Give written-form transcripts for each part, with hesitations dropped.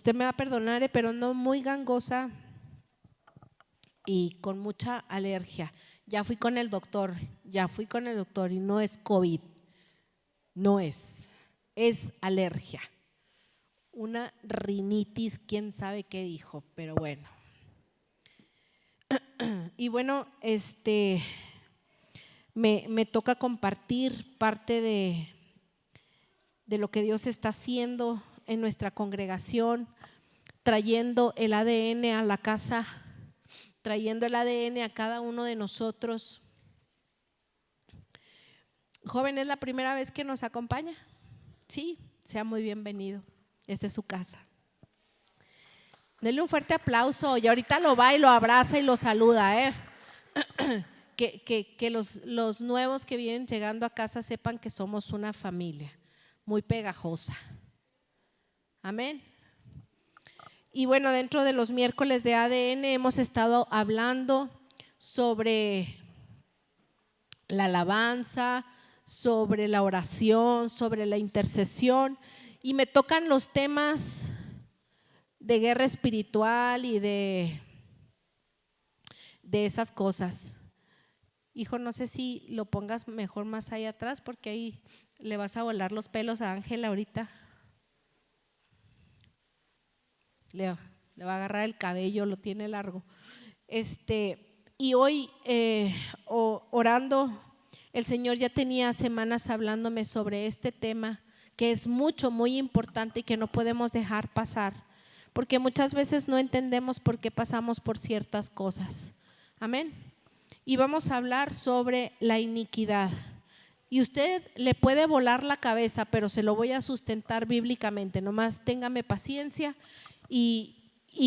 usted me va a perdonar, pero ando muy gangosa y con mucha alergia. Ya fui con el doctor y no es COVID, no es alergia. Una rinitis, quién sabe qué dijo, pero bueno. Y bueno, me toca compartir parte de lo que Dios está haciendo en nuestra congregación, trayendo el ADN a la casa, trayendo el ADN a cada uno de nosotros. Joven, ¿es la primera vez que nos acompaña? Sí, sea muy bienvenido. Esta es su casa. Denle un fuerte aplauso y ahorita lo va y lo abraza y lo saluda. Que los nuevos que vienen llegando a casa sepan que somos una familia muy pegajosa. Amén. Y bueno, dentro de los miércoles de ADN hemos estado hablando sobre la alabanza, sobre la oración, sobre la intercesión, y me tocan los temas de guerra espiritual y de esas cosas. Hijo, no sé si lo pongas mejor más ahí atrás porque ahí le vas a volar los pelos a Ángel ahorita. Le va a agarrar el cabello, lo tiene largo. Y hoy orando, el Señor ya tenía semanas hablándome sobre este tema que es muy importante y que no podemos dejar pasar, porque muchas veces no entendemos por qué pasamos por ciertas cosas. Amén. Y vamos a hablar sobre la iniquidad. Y usted le puede volar la cabeza, pero se lo voy a sustentar bíblicamente. Nomás téngame paciencia y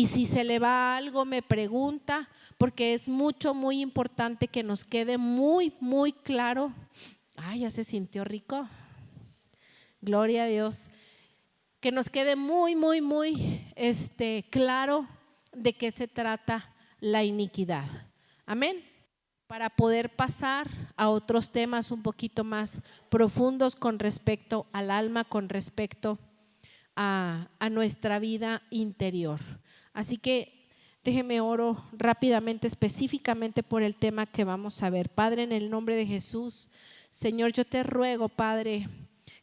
si se le va algo me pregunta, porque es muy importante que nos quede muy claro. Ay, ya se sintió rico. Gloria a Dios. Que nos quede muy claro de qué se trata la iniquidad. Amén. Para poder pasar a otros temas un poquito más profundos con respecto al alma, con respecto a nuestra vida interior. Así que déjeme oro rápidamente, específicamente por el tema que vamos a ver. Padre, en el nombre de Jesús, Señor, yo te ruego, Padre,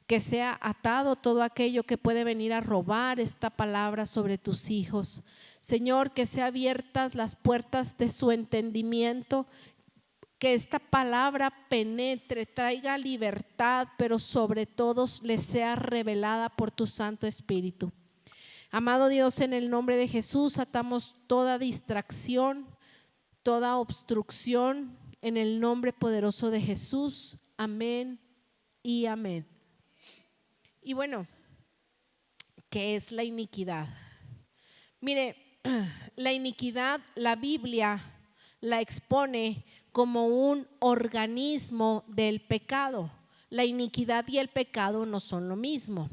que sea atado todo aquello que puede venir a robar esta palabra sobre tus hijos. Señor, que sea abiertas las puertas de su entendimiento, que esta palabra penetre, traiga libertad, pero sobre todo les sea revelada por tu Santo Espíritu. Amado Dios, en el nombre de Jesús atamos toda distracción, toda obstrucción en el nombre poderoso de Jesús. Amén y amén. Y bueno, ¿qué es la iniquidad? Mire, la iniquidad, la Biblia la expone como un organismo del pecado. La iniquidad y el pecado no son lo mismo,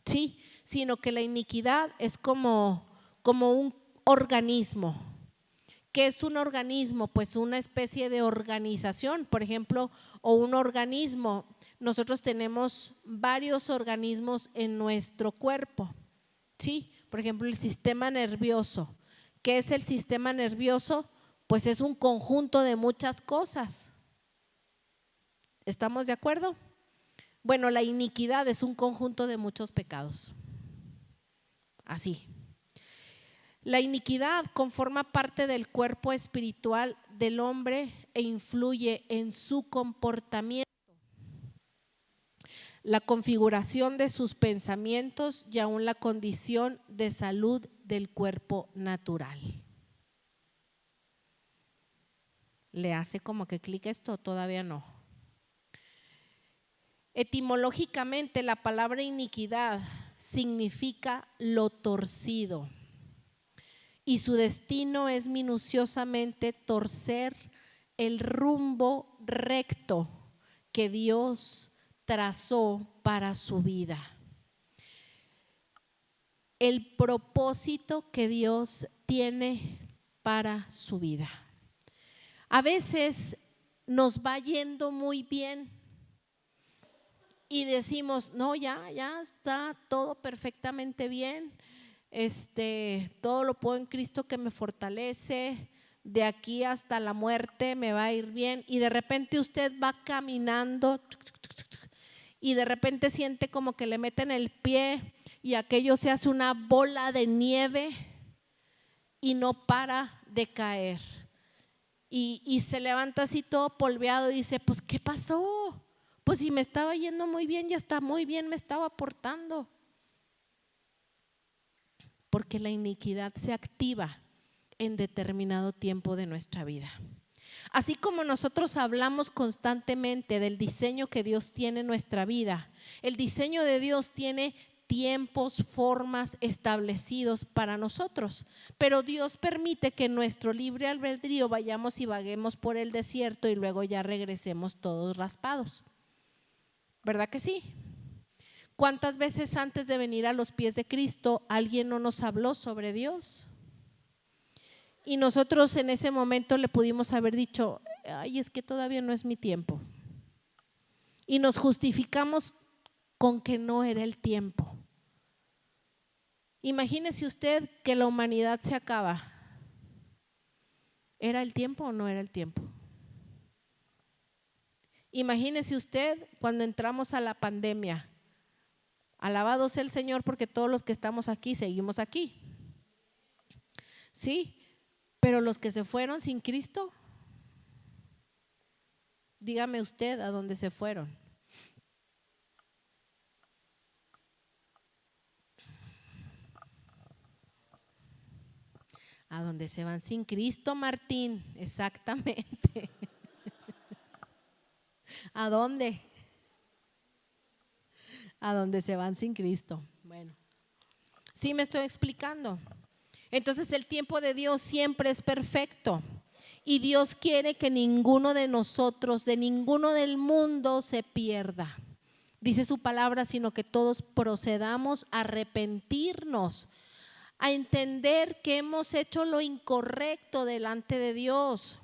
¿sí? Sino que la iniquidad es como un organismo. ¿Qué es un organismo? Pues una especie de organización, por ejemplo, o un organismo. Nosotros tenemos varios organismos en nuestro cuerpo, ¿sí? Por ejemplo, el sistema nervioso. ¿Qué es el sistema nervioso? Pues es un conjunto de muchas cosas. ¿Estamos de acuerdo? Bueno, la iniquidad es un conjunto de muchos pecados. Así. La iniquidad conforma parte del cuerpo espiritual del hombre e influye en su comportamiento, la configuración de sus pensamientos y aún la condición de salud del cuerpo natural. ¿Le hace como que clic esto? Todavía no. Etimológicamente, la palabra iniquidad significa lo torcido y su destino es minuciosamente torcer el rumbo recto que Dios trazó para su vida. El propósito que Dios tiene para su vida. A veces nos va yendo muy bien y decimos, no, ya está todo perfectamente bien, todo lo puedo en Cristo que me fortalece, de aquí hasta la muerte me va a ir bien, y de repente usted va caminando y de repente siente como que le meten el pie y aquello se hace una bola de nieve y no para de caer. Y se levanta así todo polveado y dice, pues ¿qué pasó? Pues si me estaba yendo muy bien, ya está muy bien, me estaba portando. Porque la iniquidad se activa en determinado tiempo de nuestra vida. Así como nosotros hablamos constantemente del diseño que Dios tiene en nuestra vida, el diseño de Dios tiene tiempos, formas establecidos para nosotros, pero Dios permite que en nuestro libre albedrío vayamos y vaguemos por el desierto y luego ya regresemos todos raspados. ¿Verdad que sí? ¿Cuántas veces antes de venir a los pies de Cristo alguien no nos habló sobre Dios? Y nosotros en ese momento le pudimos haber dicho, ay, es que todavía no es mi tiempo. Y nos justificamos con que no era el tiempo. Imagínese usted que la humanidad se acaba. ¿Era el tiempo o no era el tiempo? Imagínese usted cuando entramos a la pandemia. Alabado sea el Señor porque todos los que estamos aquí seguimos aquí. Sí, pero los que se fueron sin Cristo, dígame usted a dónde se fueron. A donde se van sin Cristo, Martín, exactamente. ¿A dónde? A donde se van sin Cristo. Bueno, sí me estoy explicando. Entonces el tiempo de Dios siempre es perfecto y Dios quiere que ninguno de nosotros, de ninguno del mundo se pierda. Dice su palabra, sino que todos procedamos a arrepentirnos, a entender que hemos hecho lo incorrecto delante de Dios,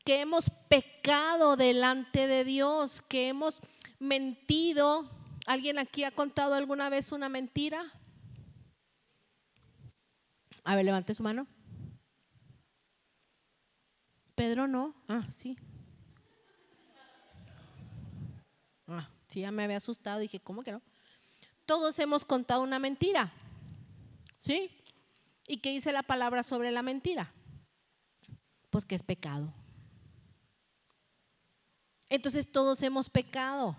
que hemos pecado delante de Dios, que hemos mentido. ¿Alguien aquí ha contado alguna vez una mentira? A ver, levante su mano. Pedro no. Sí. Sí, ya me había asustado. Dije, ¿cómo que no? Todos hemos contado una mentira. ¿Sí? ¿Y qué dice la palabra sobre la mentira? Pues que es pecado. Entonces todos hemos pecado.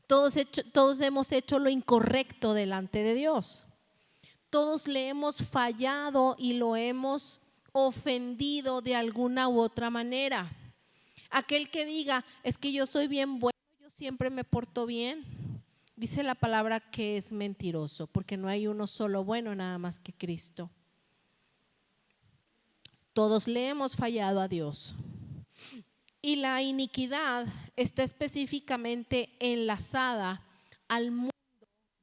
Todos hemos hecho lo incorrecto delante de Dios. Todos le hemos fallado y lo hemos ofendido de alguna u otra manera. Aquel que diga, es que yo soy bien bueno, yo siempre me porto bien, dice la palabra que es mentiroso, porque no hay uno solo bueno nada más que Cristo. Todos le hemos fallado a Dios. Y la iniquidad está específicamente enlazada al mundo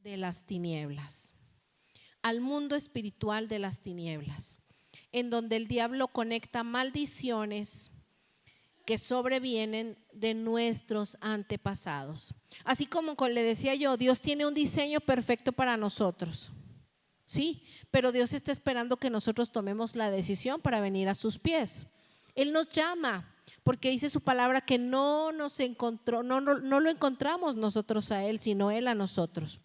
de las tinieblas, al mundo espiritual de las tinieblas, en donde el diablo conecta maldiciones que sobrevienen de nuestros antepasados. Así como le decía yo, Dios tiene un diseño perfecto para nosotros, sí, pero Dios está esperando que nosotros tomemos la decisión para venir a sus pies. Él nos llama porque dice su palabra que no nos encontró, no lo encontramos nosotros a Él, sino Él a nosotros.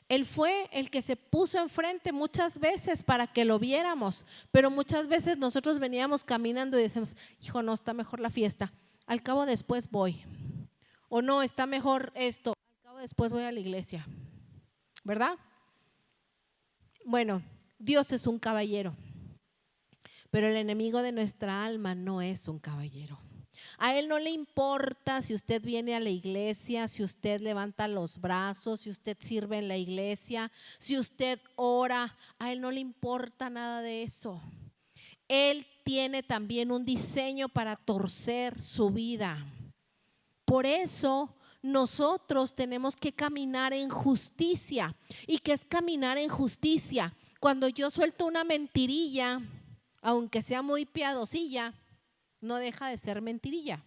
Él fue el que se puso enfrente muchas veces para que lo viéramos, pero muchas veces nosotros veníamos caminando y decimos, hijo, no, está mejor la fiesta, al cabo después voy. O no, está mejor esto, al cabo después voy a la iglesia. ¿Verdad? Bueno, Dios es un caballero, pero el enemigo de nuestra alma no es un caballero. A Él no le importa si usted viene a la iglesia, si usted levanta los brazos, si usted sirve en la iglesia, si usted ora. A Él no le importa nada de eso. Él tiene también un diseño para torcer su vida. Por eso nosotros tenemos que caminar en justicia. ¿Y qué es caminar en justicia? Cuando yo suelto una mentirilla, aunque sea muy piadosilla, no deja de ser mentirilla.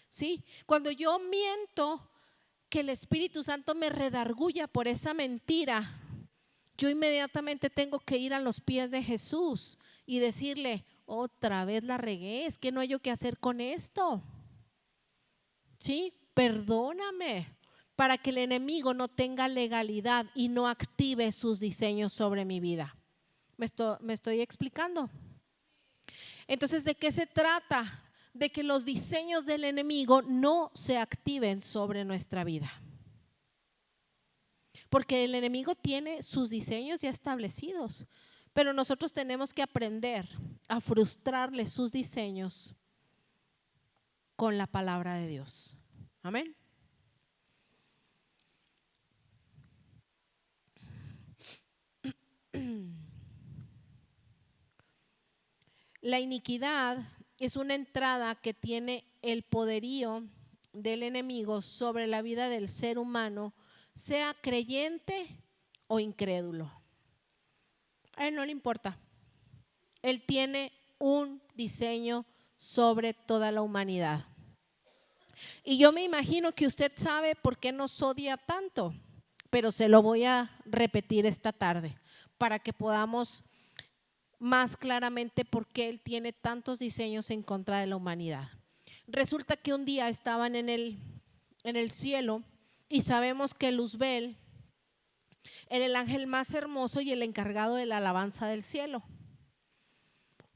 ¿Sí? Cuando yo miento que el Espíritu Santo me redarguya por esa mentira, yo inmediatamente tengo que ir a los pies de Jesús y decirle, otra vez la regué, es que no hay yo qué hacer con esto. ¿Sí? Perdóname, para que el enemigo no tenga legalidad y no active sus diseños sobre mi vida. ¿Me estoy explicando? Entonces, ¿de qué se trata? De que los diseños del enemigo no se activen sobre nuestra vida. Porque el enemigo tiene sus diseños ya establecidos, pero nosotros tenemos que aprender a frustrarle sus diseños con la palabra de Dios. Amén. La iniquidad es una entrada que tiene el poderío del enemigo sobre la vida del ser humano, sea creyente o incrédulo. A él no le importa. Él tiene un diseño sobre toda la humanidad. Y yo me imagino que usted sabe por qué nos odia tanto, pero se lo voy a repetir esta tarde para que podamos más claramente por qué Él tiene tantos diseños en contra de la humanidad. Resulta que un día estaban en el cielo y sabemos que Luzbel era el ángel más hermoso y el encargado de la alabanza del cielo.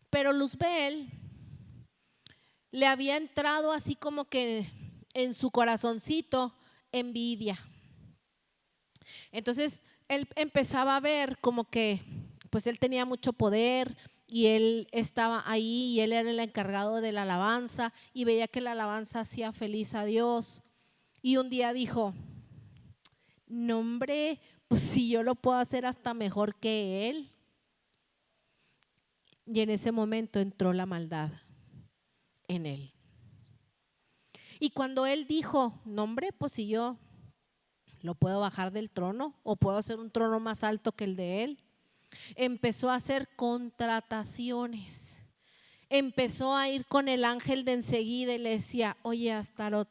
Pero Luzbel le había entrado así como que en su corazoncito envidia. Entonces él empezaba a ver como que pues él tenía mucho poder y él estaba ahí y él era el encargado de la alabanza y veía que la alabanza hacía feliz a Dios. Y un día dijo, no hombre, pues si yo lo puedo hacer hasta mejor que él. Y en ese momento entró la maldad en él. Y cuando él dijo, no hombre, pues si yo lo puedo bajar del trono o puedo hacer un trono más alto que el de él, empezó a hacer contrataciones. Empezó a ir con el ángel de enseguida y le decía, oye Astarot,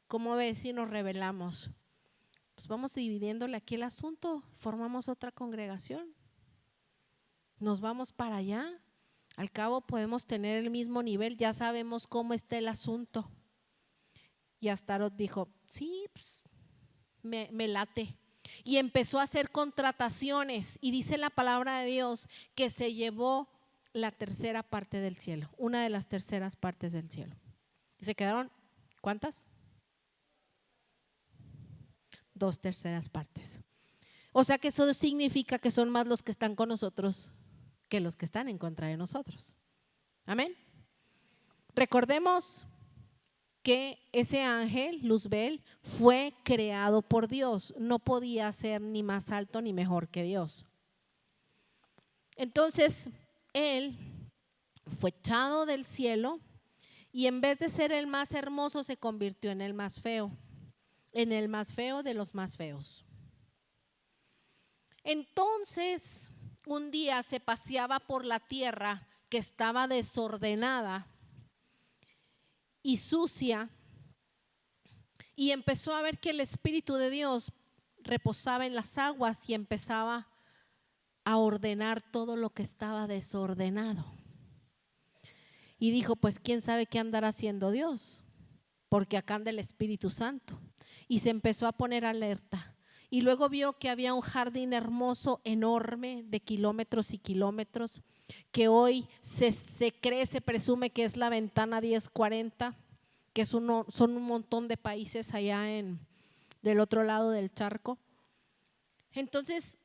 ¿cómo ves si nos rebelamos? Pues vamos dividiéndole aquí el asunto, formamos otra congregación, nos vamos para allá, al cabo podemos tener el mismo nivel, ya sabemos cómo está el asunto. Y Astarot dijo, sí, pues, me late. Y empezó a hacer contrataciones y dice la palabra de Dios que se llevó la tercera parte del cielo, una de las terceras partes del cielo. Y se quedaron, ¿cuántas? 2/3 partes. O sea que eso significa que son más los que están con nosotros que los que están en contra de nosotros. Amén. Recordemos que ese ángel, Luzbel, fue creado por Dios, no podía ser ni más alto ni mejor que Dios. Entonces, él fue echado del cielo y en vez de ser el más hermoso se convirtió en el más feo de los más feos. Entonces, un día se paseaba por la tierra que estaba desordenada y sucia y empezó a ver que el Espíritu de Dios reposaba en las aguas y empezaba a ordenar todo lo que estaba desordenado. Y dijo, pues quién sabe qué andará haciendo Dios, porque acá anda el Espíritu Santo. Y se empezó a poner alerta. Y luego vio que había un jardín hermoso, enorme, de kilómetros y kilómetros, que hoy se cree, se presume que es la ventana 1040, que son un montón de países allá del otro lado del charco. Entonces,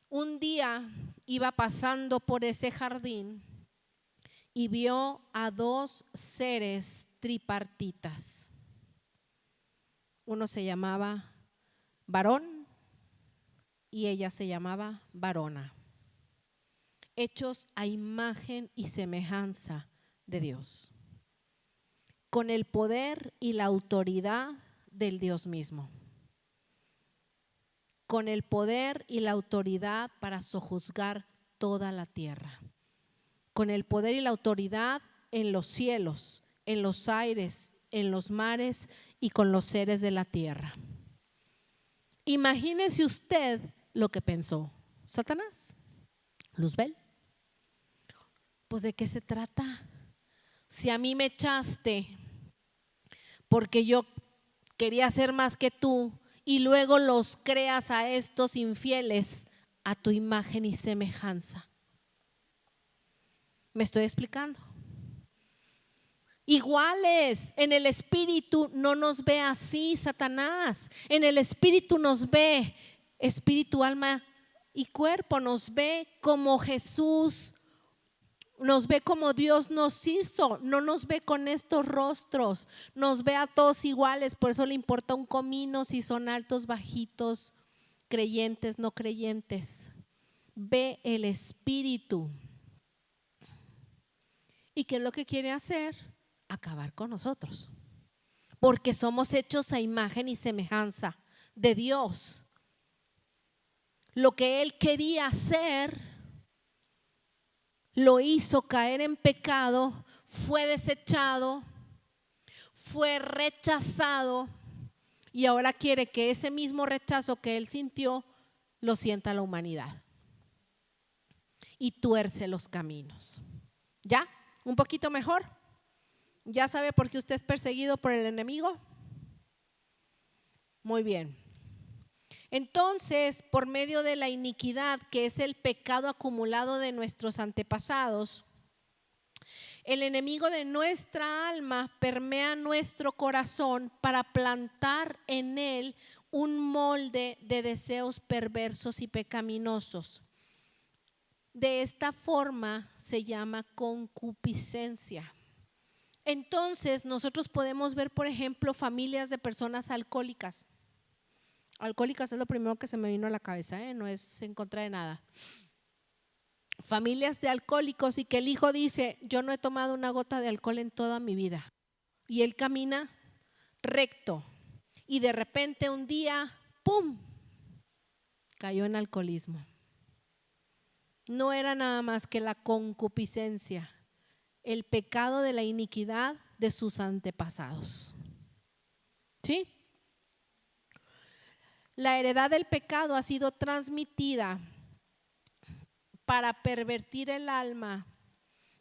un día iba pasando por ese jardín y vio a 2 seres tripartitas. Uno se llamaba varón y ella se llamaba varona, hechos a imagen y semejanza de Dios, con el poder y la autoridad del Dios mismo, con el poder y la autoridad para sojuzgar toda la tierra, con el poder y la autoridad en los cielos, en los aires, en los mares y con los seres de la tierra. Imagínese usted lo que pensó Satanás, Luzbel. Pues ¿de qué se trata? Si a mí me echaste porque yo quería ser más que tú y luego los creas a estos infieles a tu imagen y semejanza. ¿Me estoy explicando? Iguales, en el espíritu no nos ve así Satanás. En el espíritu nos ve, espíritu, alma y cuerpo, nos ve como Jesús, nos ve como Dios nos hizo, no nos ve con estos rostros, nos ve a todos iguales. Por eso le importa un comino si son altos, bajitos, creyentes, no creyentes. Ve el espíritu. ¿Y qué es lo que quiere hacer? Acabar con nosotros, porque somos hechos a imagen y semejanza de Dios. Lo que Él quería hacer, lo hizo caer en pecado, fue desechado, fue rechazado, y ahora quiere que ese mismo rechazo que Él sintió, lo sienta la humanidad. Y tuerce los caminos. ¿Ya? ¿Un poquito mejor? ¿Ya sabe por qué usted es perseguido por el enemigo? Muy bien. Entonces, por medio de la iniquidad, que es el pecado acumulado de nuestros antepasados, el enemigo de nuestra alma permea nuestro corazón para plantar en él un molde de deseos perversos y pecaminosos. De esta forma se llama concupiscencia. Entonces nosotros podemos ver, por ejemplo, familias de personas alcohólicas. Alcohólicas es lo primero que se me vino a la cabeza, no es en contra de nada. Familias de alcohólicos y que el hijo dice: yo no he tomado una gota de alcohol en toda mi vida. Y él camina recto y de repente un día, ¡pum!, cayó en alcoholismo. No era nada más que la concupiscencia, el pecado de la iniquidad de sus antepasados. ¿Sí? La heredad del pecado ha sido transmitida para pervertir el alma,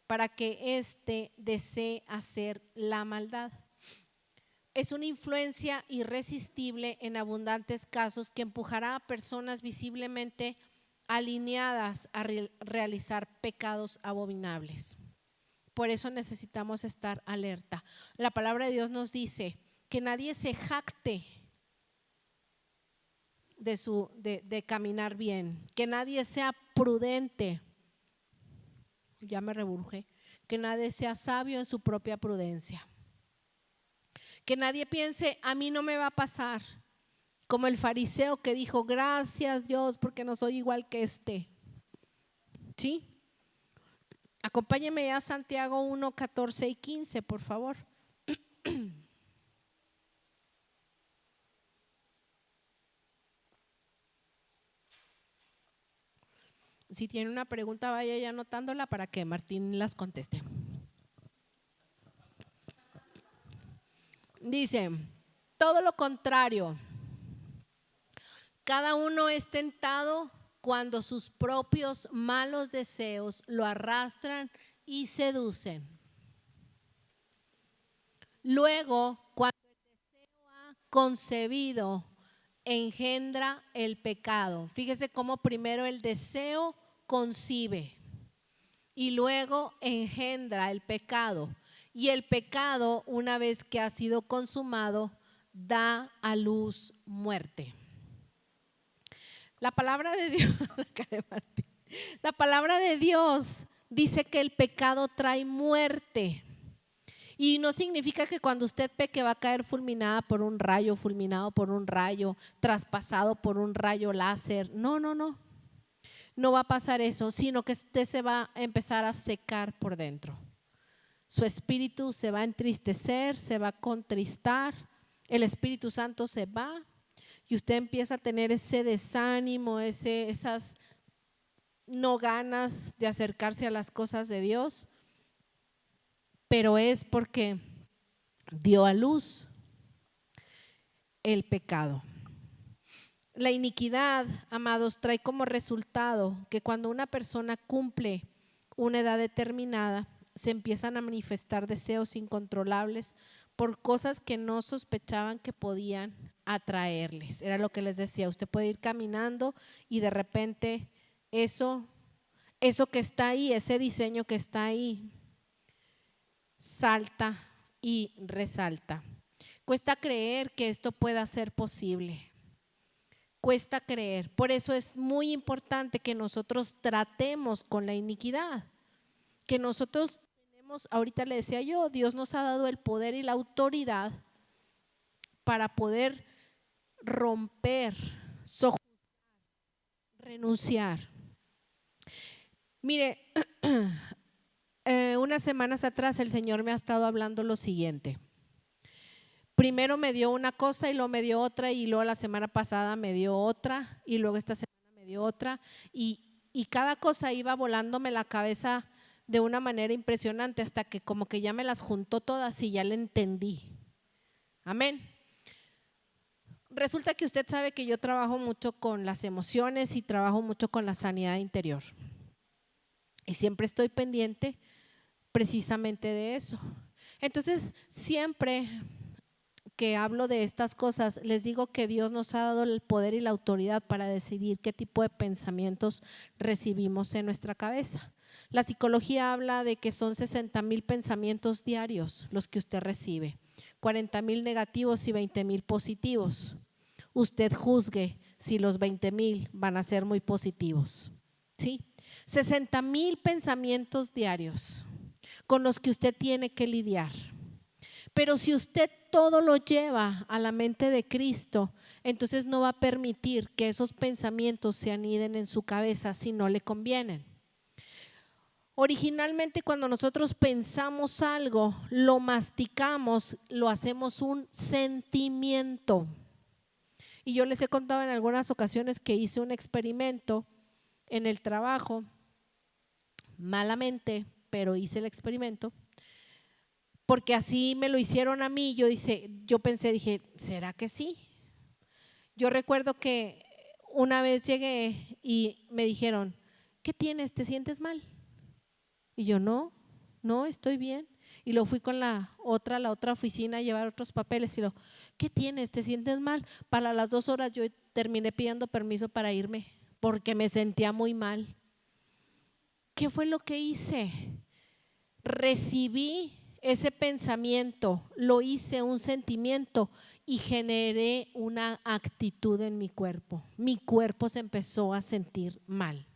para que éste desee hacer la maldad. Es una influencia irresistible en abundantes casos que empujará a personas visiblemente alineadas a realizar pecados abominables. Por eso necesitamos estar alerta. La palabra de Dios nos dice que nadie se jacte de caminar bien, que nadie sea prudente, ya me reburjé, que nadie sea sabio en su propia prudencia, que nadie piense: a mí no me va a pasar, como el fariseo que dijo: gracias Dios porque no soy igual que este. ¿Sí? Acompáñeme a Santiago 1, 14 y 15, por favor. Si tiene una pregunta, vaya ya anotándola para que Martín las conteste. Dice: todo lo contrario, cada uno es tentado cuando sus propios malos deseos lo arrastran y seducen. Luego, cuando el deseo ha concebido, engendra el pecado. Fíjese cómo primero el deseo concibe y luego engendra el pecado. Y el pecado, una vez que ha sido consumado, da a luz muerte. La palabra de Dios, la palabra de Dios dice que el pecado trae muerte. Y no significa que cuando usted peque va a caer fulminado por un rayo, traspasado por un rayo láser. No, no, no. No va a pasar eso, sino que usted se va a empezar a secar por dentro. Su espíritu se va a entristecer, se va a contristar, el Espíritu Santo se va y usted empieza a tener ese desánimo, esas no ganas de acercarse a las cosas de Dios, pero es porque dio a luz el pecado. La iniquidad, amados, trae como resultado que cuando una persona cumple una edad determinada, se empiezan a manifestar deseos incontrolables por cosas que no sospechaban que podían atraerles. Era lo que les decía, usted puede ir caminando y de repente eso que está ahí, ese diseño que está ahí, salta y resalta. Cuesta creer que esto pueda ser posible. Cuesta creer. Por eso es muy importante que nosotros tratemos con la iniquidad. Que nosotros tenemos, ahorita le decía yo, Dios nos ha dado el poder y la autoridad para poder romper, sojuzgar, renunciar. Mire, unas semanas atrás el Señor me ha estado hablando lo siguiente. Primero me dio una cosa y luego me dio otra y luego la semana pasada me dio otra y luego esta semana me dio otra y cada cosa iba volándome la cabeza de una manera impresionante hasta que como que ya me las juntó todas y ya le entendí. Amén. Resulta que usted sabe que yo trabajo mucho con las emociones y trabajo mucho con la sanidad interior y siempre estoy pendiente precisamente de eso. Entonces siempre que hablo de estas cosas, les digo que Dios nos ha dado el poder y la autoridad para decidir qué tipo de pensamientos recibimos en nuestra cabeza. La psicología habla de que son 60,000 pensamientos diarios los que usted recibe, 40,000 negativos y 20,000 positivos. Usted juzgue si los 20,000 van a ser muy positivos. ¿Sí? 60,000 pensamientos diarios con los que usted tiene que lidiar. Pero si usted todo lo lleva a la mente de Cristo, entonces no va a permitir que esos pensamientos se aniden en su cabeza si no le convienen. Originalmente cuando nosotros pensamos algo, lo masticamos, lo hacemos un sentimiento. Y yo les he contado en algunas ocasiones que hice un experimento en el trabajo, malamente, pero hice el experimento. Porque así me lo hicieron a mí, yo pensé, dije, ¿será que sí? Yo recuerdo que una vez llegué y me dijeron, ¿qué tienes? ¿Te sientes mal? Y yo, no, estoy bien. Y lo fui con la otra oficina a llevar otros papeles y ¿qué tienes? ¿Te sientes mal? Para las 2 horas yo terminé pidiendo permiso para irme porque me sentía muy mal. ¿Qué fue lo que hice? Recibí ese pensamiento, lo hice un sentimiento y generé una actitud en mi cuerpo. Mi cuerpo se empezó a sentir mal.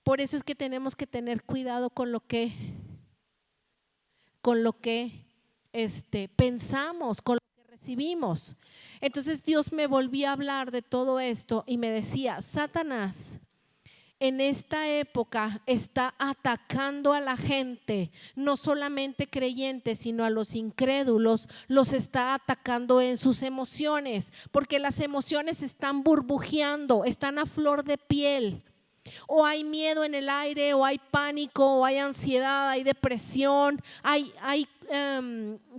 Por eso es que tenemos que tener cuidado con lo que pensamos, con lo que recibimos. Entonces Dios me volvió a hablar de todo esto y me decía, Satanás en esta época está atacando a la gente, no solamente creyentes, sino a los incrédulos, los está atacando en sus emociones, porque las emociones están burbujeando, están a flor de piel. O hay miedo en el aire, o hay pánico, o hay ansiedad, hay depresión, hay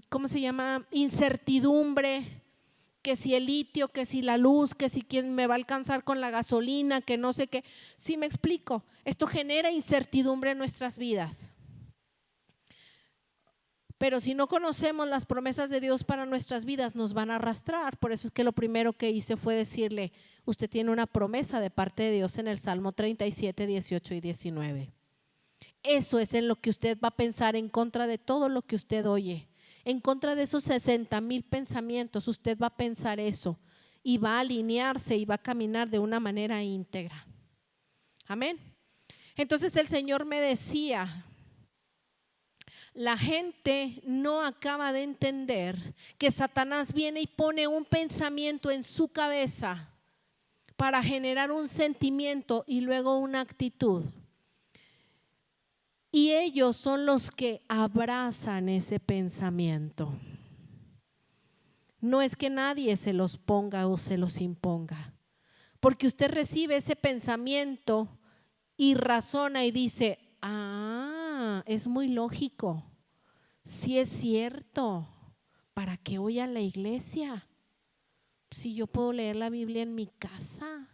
¿cómo se llama? Incertidumbre. Que si el litio, que si la luz, que si quién me va a alcanzar con la gasolina, que no sé qué. Sí, me explico. Esto genera incertidumbre en nuestras vidas. Pero si no conocemos las promesas de Dios para nuestras vidas, nos van a arrastrar. Por eso es que lo primero que hice fue decirle, usted tiene una promesa de parte de Dios en el Salmo 37, 18 y 19. Eso es en lo que usted va a pensar en contra de todo lo que usted oye. En contra de esos 60,000 pensamientos, usted va a pensar eso y va a alinearse y va a caminar de una manera íntegra. Amén. Entonces el Señor me decía, la gente no acaba de entender que Satanás viene y pone un pensamiento en su cabeza para generar un sentimiento y luego una actitud. Y ellos son los que abrazan ese pensamiento. No es que nadie se los ponga o se los imponga, porque usted recibe ese pensamiento y razona y dice, es muy lógico, sí es cierto, ¿para qué voy a la iglesia? Si yo puedo leer la Biblia en mi casa,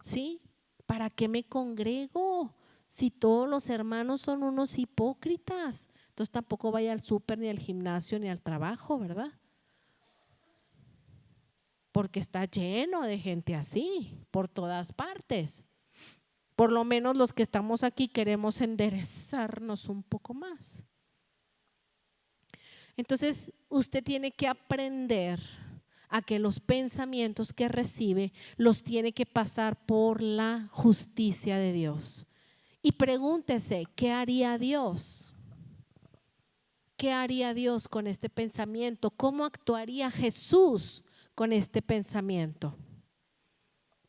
¿sí? ¿Para qué me congrego? Si todos los hermanos son unos hipócritas, entonces tampoco vaya al súper, ni al gimnasio, ni al trabajo, ¿verdad? Porque está lleno de gente así, por todas partes. Por lo menos los que estamos aquí queremos enderezarnos un poco más. Entonces, usted tiene que aprender a que los pensamientos que recibe los tiene que pasar por la justicia de Dios. Y pregúntese, ¿qué haría Dios? ¿Qué haría Dios con este pensamiento? ¿Cómo actuaría Jesús con este pensamiento?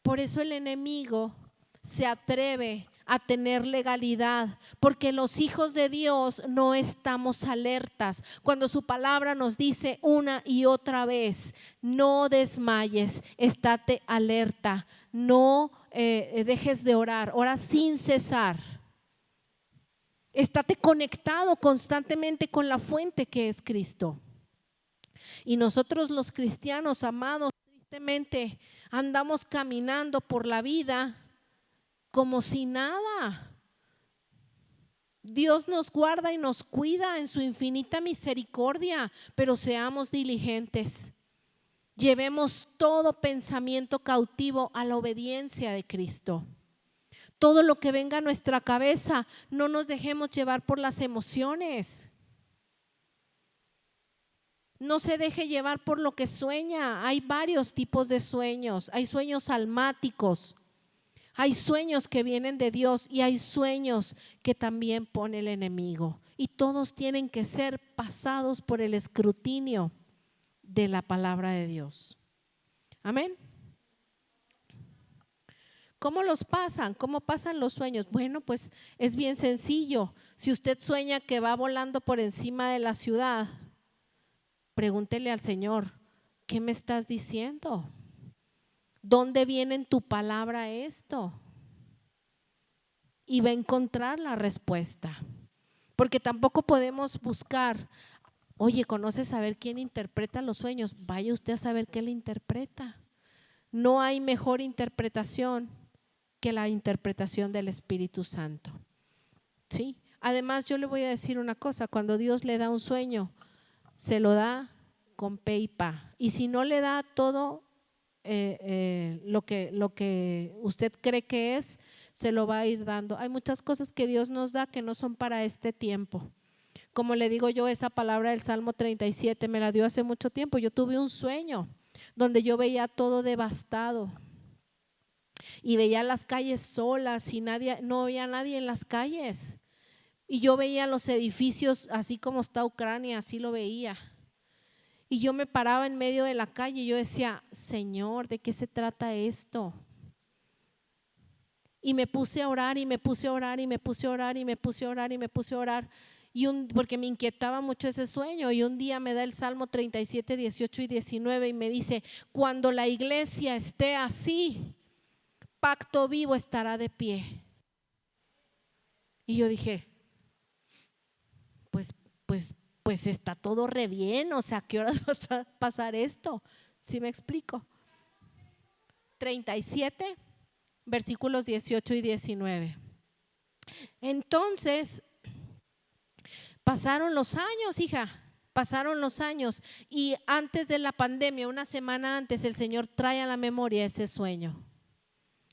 Por eso el enemigo se atreve a tener legalidad, porque los hijos de Dios no estamos alertas. Cuando su palabra nos dice una y otra vez, no desmayes, estate alerta, no dejes de orar, ora sin cesar. Estate conectado constantemente con la fuente que es Cristo. Y nosotros los cristianos, amados, tristemente andamos caminando por la vida como si nada. Dios nos guarda y nos cuida en su infinita misericordia, pero seamos diligentes. Llevemos todo pensamiento cautivo a la obediencia de Cristo. Todo lo que venga a nuestra cabeza, no nos dejemos llevar por las emociones. No se deje llevar por lo que sueña. Hay varios tipos de sueños. Hay sueños almáticos. Hay sueños que vienen de Dios y hay sueños que también pone el enemigo. Y todos tienen que ser pasados por el escrutinio de la palabra de Dios. Amén. ¿Cómo los pasan? ¿Cómo pasan los sueños? Bueno, pues es bien sencillo. Si usted sueña que va volando por encima de la ciudad, pregúntele al Señor, ¿qué me estás diciendo? ¿Dónde viene en tu palabra esto? Y va a encontrar la respuesta. Porque tampoco podemos buscar, oye, ¿conoce saber quién interpreta los sueños? Vaya usted a saber qué le interpreta. No hay mejor interpretación que la interpretación del Espíritu Santo. ¿Sí? Además, yo le voy a decir una cosa, cuando Dios le da un sueño, se lo da con pe y pa. Y si no le da todo lo que usted cree que es, se lo va a ir dando. Hay muchas cosas que Dios nos da que no son para este tiempo. Como le digo yo, esa palabra del Salmo 37 me la dio hace mucho tiempo. Yo tuve un sueño donde yo veía todo devastado y veía las calles solas y no había nadie en las calles. Y yo veía los edificios así como está Ucrania, así lo veía. Y yo me paraba en medio de la calle y yo decía, Señor, ¿de qué se trata esto? Y me puse a orar y me puse a orar y me puse a orar y me puse a orar y me puse a orar. Porque me inquietaba mucho ese sueño, y un día me da el Salmo 37, 18 y 19 y me dice, cuando la iglesia esté así, pacto vivo estará de pie. Y yo dije, pues está todo re bien, o sea, ¿a qué horas va a pasar esto? ¿Sí me explico? 37, versículos 18 y 19. Entonces, pasaron los años, hija, pasaron los años, y antes de la pandemia, una semana antes, el Señor trae a la memoria ese sueño,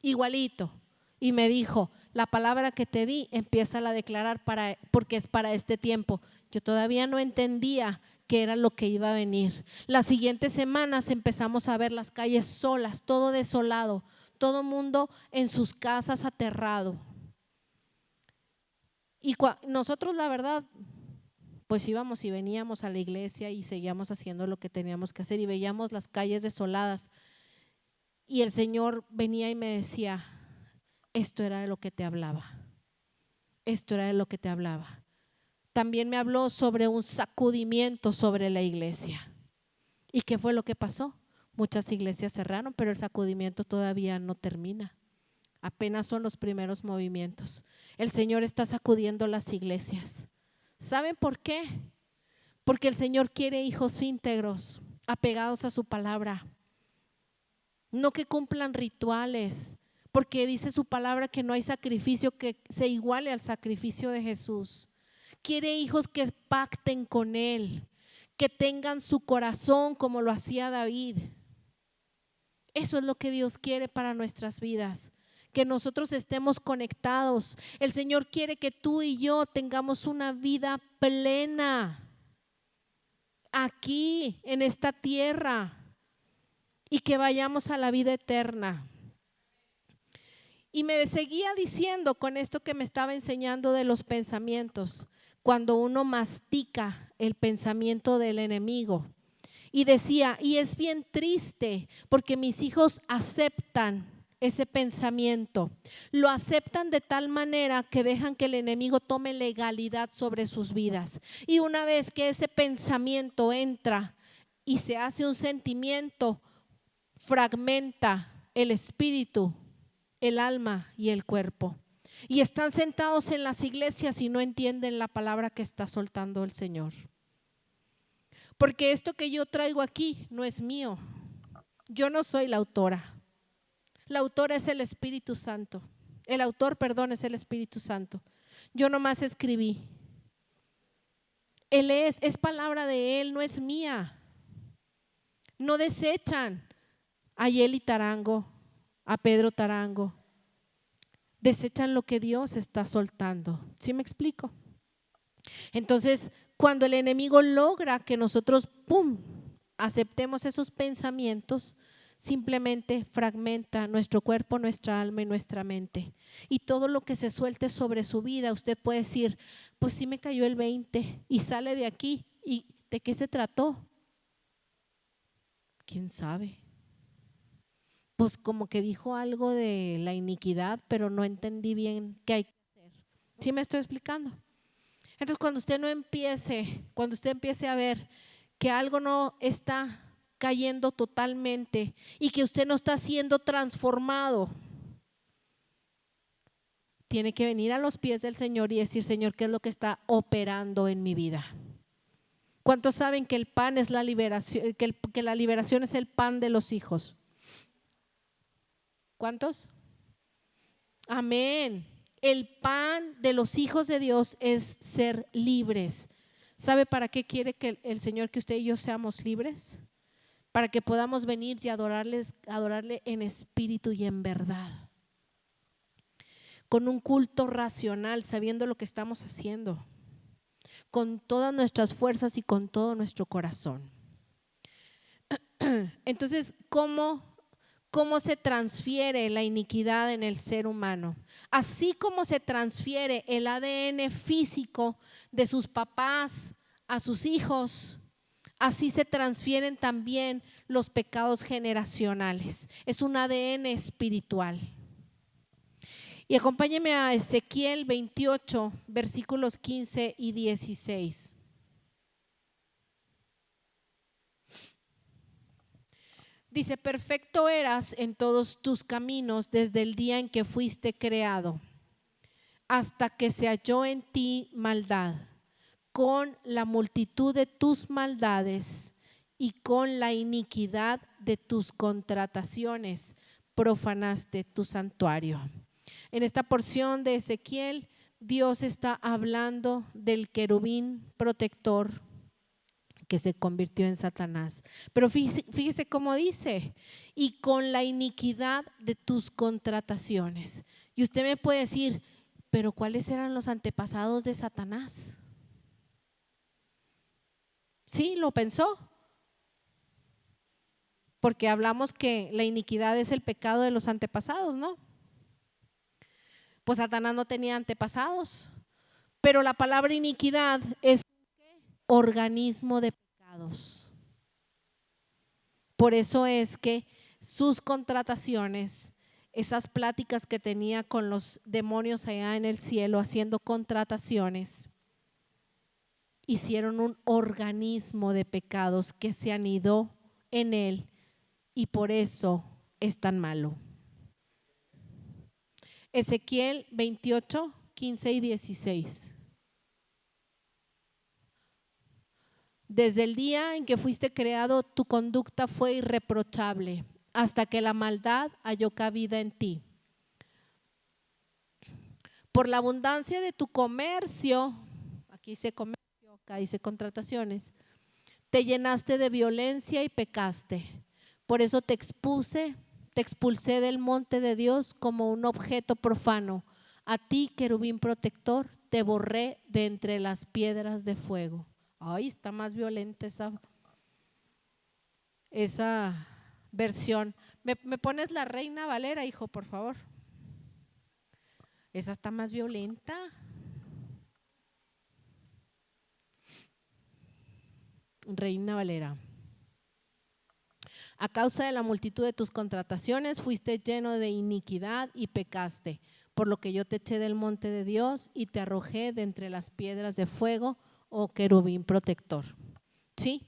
igualito, y me dijo, la palabra que te di, empieza a declarar porque es para este tiempo. Yo todavía no entendía qué era lo que iba a venir. Las siguientes semanas empezamos a ver las calles solas, todo desolado, todo mundo en sus casas aterrado. Y nosotros, la verdad, pues íbamos y veníamos a la iglesia y seguíamos haciendo lo que teníamos que hacer y veíamos las calles desoladas. Y el Señor venía y me decía, esto era de lo que te hablaba. Esto era de lo que te hablaba. También me habló sobre un sacudimiento sobre la iglesia. ¿Y qué fue lo que pasó? Muchas iglesias cerraron, pero el sacudimiento todavía no termina. Apenas son los primeros movimientos. El Señor está sacudiendo las iglesias. ¿Saben por qué? Porque el Señor quiere hijos íntegros, apegados a su palabra. no que cumplan rituales, porque dice su palabra que no hay sacrificio que se iguale al sacrificio de Jesús. Quiere hijos que pacten con Él, que tengan su corazón como lo hacía David. Eso es lo que Dios quiere para nuestras vidas, que nosotros estemos conectados. El Señor quiere que tú y yo tengamos una vida plena aquí en esta tierra y que vayamos a la vida eterna. Y me seguía diciendo con esto que me estaba enseñando de los pensamientos, cuando uno mastica el pensamiento del enemigo. Y decía, y es bien triste porque mis hijos aceptan ese pensamiento, lo aceptan de tal manera que dejan que el enemigo tome legalidad sobre sus vidas. Y una vez que ese pensamiento entra y se hace un sentimiento, fragmenta el espíritu, el alma y el cuerpo. Y están sentados en las iglesias y no entienden la palabra que está soltando el Señor. Porque esto que yo traigo aquí no es mío. Yo no soy la autora. La autora es el Espíritu Santo. El autor, perdón, es el Espíritu Santo. Yo nomás escribí. Él es palabra de Él, no es mía. No desechan a Yeli Tarango, a Pedro Tarango. Desechan lo que Dios está soltando. ¿Sí me explico? Entonces, cuando el enemigo logra que nosotros, ¡pum!, aceptemos esos pensamientos, simplemente fragmenta nuestro cuerpo, nuestra alma y nuestra mente. Y todo lo que se suelte sobre su vida, usted puede decir, pues sí me cayó el 20 y sale de aquí. ¿Y de qué se trató? ¿Quién sabe? Pues como que dijo algo de la iniquidad, pero no entendí bien qué hay que hacer. ¿Sí me estoy explicando? Entonces, cuando usted empiece a ver que algo no está cayendo totalmente y que usted no está siendo transformado, tiene que venir a los pies del Señor y decir, Señor, ¿qué es lo que está operando en mi vida? ¿Cuántos saben que el pan es la liberación, que la liberación es el pan de los hijos? ¿Cuántos? Amén. El pan de los hijos de Dios es ser libres. ¿Sabe para qué quiere que el Señor que usted y yo seamos libres? Para que podamos venir y adorarle en espíritu y en verdad. Con un culto racional, sabiendo lo que estamos haciendo. Con todas nuestras fuerzas y con todo nuestro corazón. Entonces, ¿cómo se transfiere la iniquidad en el ser humano? Así como se transfiere el ADN físico de sus papás a sus hijos, así se transfieren también los pecados generacionales. Es un ADN espiritual. Y acompáñeme a Ezequiel 28, versículos 15 y 16. Dice, perfecto eras en todos tus caminos desde el día en que fuiste creado, hasta que se halló en ti maldad. Con la multitud de tus maldades y con la iniquidad de tus contrataciones profanaste tu santuario. En esta porción de Ezequiel, Dios está hablando del querubín protector que se convirtió en Satanás. Pero fíjese cómo dice, y con la iniquidad de tus contrataciones. Y usted me puede decir, pero ¿cuáles eran los antepasados de Satanás? ¿Sí? ¿Lo pensó? Porque hablamos que la iniquidad es el pecado de los antepasados, ¿no? Pues Satanás no tenía antepasados, pero la palabra iniquidad es organismo de pecados. Por eso es que sus contrataciones, esas pláticas que tenía con los demonios allá en el cielo haciendo contrataciones, hicieron un organismo de pecados que se anidó en él y por eso es tan malo. Ezequiel 28, 15 y 16. Desde el día en que fuiste creado, tu conducta fue irreprochable. hasta que la maldad halló cabida en ti. Por la abundancia de tu comercio, aquí dice comercio, acá dice contrataciones, te llenaste de violencia y pecaste. Por eso te expulsé del monte de Dios como un objeto profano. A ti, querubín protector, te borré de entre las piedras de fuego. Ay, está más violenta esa versión. ¿Me pones la Reina Valera, hijo, por favor? Esa está más violenta. Reina Valera. A causa de la multitud de tus contrataciones fuiste lleno de iniquidad y pecaste, por lo que yo te eché del monte de Dios y te arrojé de entre las piedras de fuego, oh querubín protector. ¿Sí?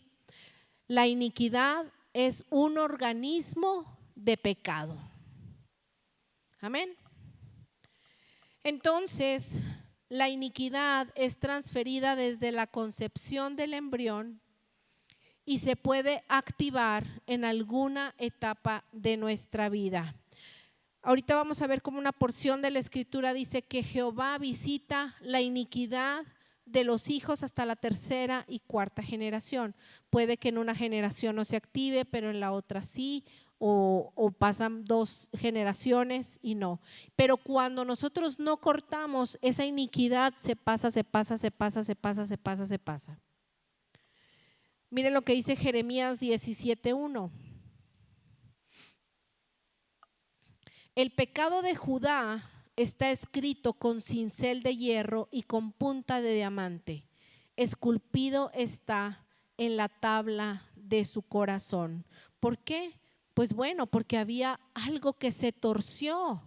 La iniquidad es un organismo de pecado. Amén. Entonces, la iniquidad es transferida desde la concepción del embrión y se puede activar en alguna etapa de nuestra vida. Ahorita vamos a ver cómo una porción de la escritura dice que Jehová visita la iniquidad de los hijos hasta la tercera y cuarta generación. Puede que en una generación no se active, pero en la otra sí, o pasan 2 generaciones y no. Pero cuando nosotros no cortamos, esa iniquidad se pasa. Miren lo que dice Jeremías 17:1. El pecado de Judá está escrito con cincel de hierro y con punta de diamante. Esculpido está en la tabla de su corazón. ¿Por qué? Pues bueno, porque había algo que se torció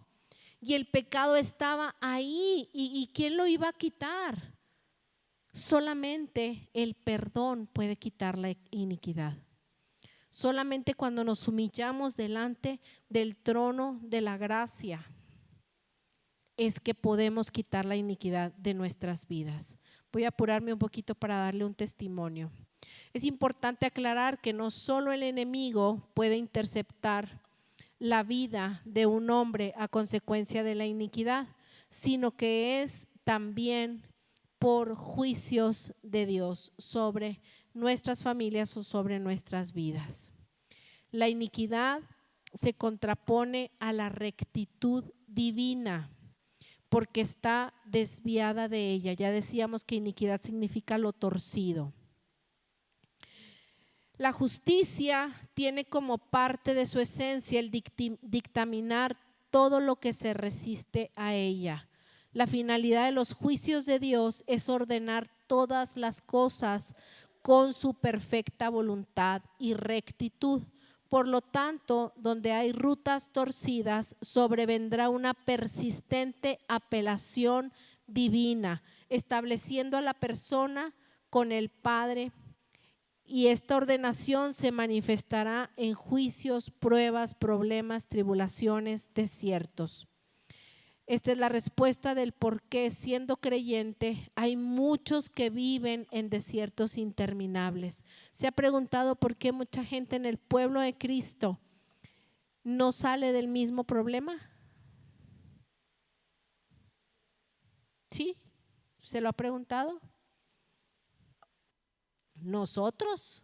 y el pecado estaba ahí. ¿Y quién lo iba a quitar? Solamente el perdón puede quitar la iniquidad. Solamente cuando nos humillamos delante del trono de la gracia es que podemos quitar la iniquidad de nuestras vidas. Voy a apurarme un poquito para darle un testimonio. Es importante aclarar que no solo el enemigo puede interceptar la vida de un hombre a consecuencia de la iniquidad, sino que es también por juicios de Dios sobre nuestras familias o sobre nuestras vidas. La iniquidad se contrapone a la rectitud divina porque está desviada de ella. Ya decíamos que iniquidad significa lo torcido. La justicia tiene como parte de su esencia el dictaminar todo lo que se resiste a ella. La finalidad de los juicios de Dios es ordenar todas las cosas con su perfecta voluntad y rectitud. Por lo tanto, donde hay rutas torcidas, sobrevendrá una persistente apelación divina, estableciendo a la persona con el Padre. Y esta ordenación se manifestará en juicios, pruebas, problemas, tribulaciones, desiertos. Esta es la respuesta del por qué, siendo creyente, hay muchos que viven en desiertos interminables. ¿Se ha preguntado por qué mucha gente en el pueblo de Cristo no sale del mismo problema? ¿Sí? ¿Se lo ha preguntado? Nosotros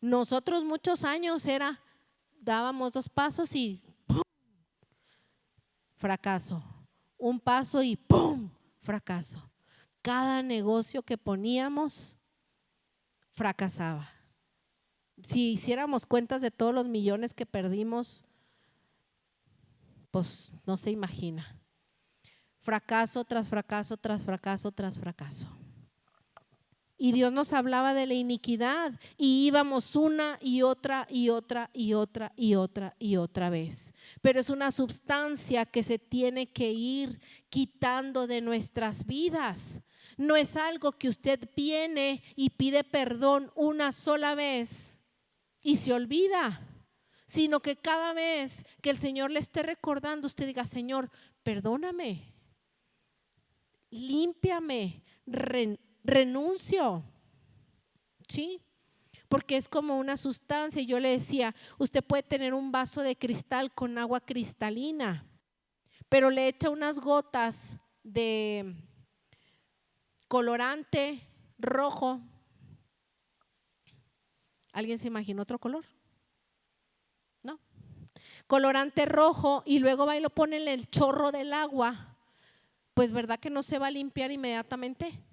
muchos años dábamos 2 pasos y ¡pum! Fracaso. Un paso y ¡pum! Fracaso. Cada negocio que poníamos fracasaba. Si hiciéramos cuentas de todos los millones que perdimos, pues no se imagina. Fracaso tras fracaso, tras fracaso, tras fracaso. Y Dios nos hablaba de la iniquidad y íbamos una y otra vez. Pero es una sustancia que se tiene que ir quitando de nuestras vidas. No es algo que usted viene y pide perdón una sola vez y se olvida, sino que cada vez que el Señor le esté recordando, usted diga: Señor, perdóname, límpiame, renuncio. ¿Sí? porque es como una sustancia. Y yo le decía, usted puede tener un vaso de cristal con agua cristalina, pero le echa unas gotas de colorante rojo. ¿Alguien se imagina otro color? No. Colorante rojo, y luego va y lo pone en el chorro del agua. Pues ¿verdad que no se va a limpiar inmediatamente?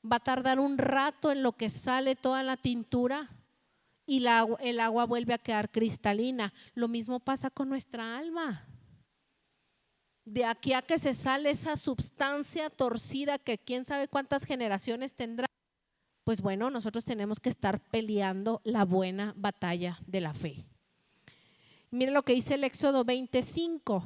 Va a tardar un rato en lo que sale toda la tintura y el agua vuelve a quedar cristalina. Lo mismo pasa con nuestra alma. De aquí a que se sale esa sustancia torcida que quién sabe cuántas generaciones tendrá, pues bueno, nosotros tenemos que estar peleando la buena batalla de la fe. Miren lo que dice el Éxodo 25.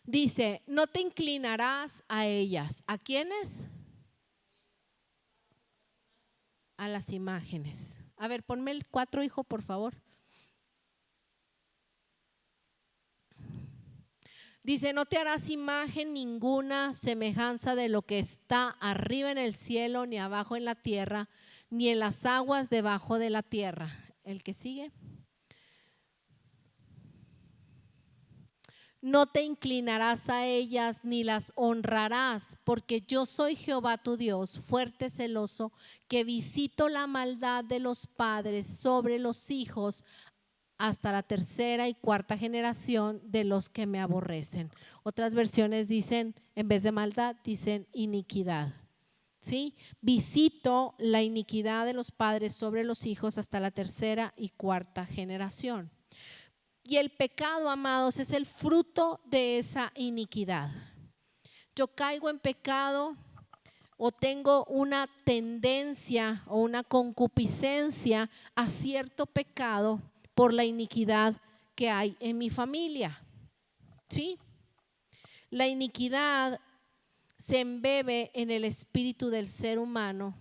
Dice, no te inclinarás a ellas. ¿A quiénes? A las imágenes. A ver, ponme el 4, hijo, por favor. Dice, no te harás imagen ninguna semejanza de lo que está arriba en el cielo, ni abajo en la tierra, ni en las aguas debajo de la tierra. El que sigue. No te inclinarás a ellas ni las honrarás, porque yo soy Jehová tu Dios, fuerte, celoso, que visito la maldad de los padres sobre los hijos hasta la tercera y cuarta generación de los que me aborrecen. Otras versiones dicen, en vez de maldad, dicen iniquidad. ¿Sí? Visito la iniquidad de los padres sobre los hijos hasta la tercera y cuarta generación. Y el pecado, amados, es el fruto de esa iniquidad. Yo caigo en pecado o tengo una tendencia o una concupiscencia a cierto pecado por la iniquidad que hay en mi familia. ¿Sí? La iniquidad se embebe en el espíritu del ser humano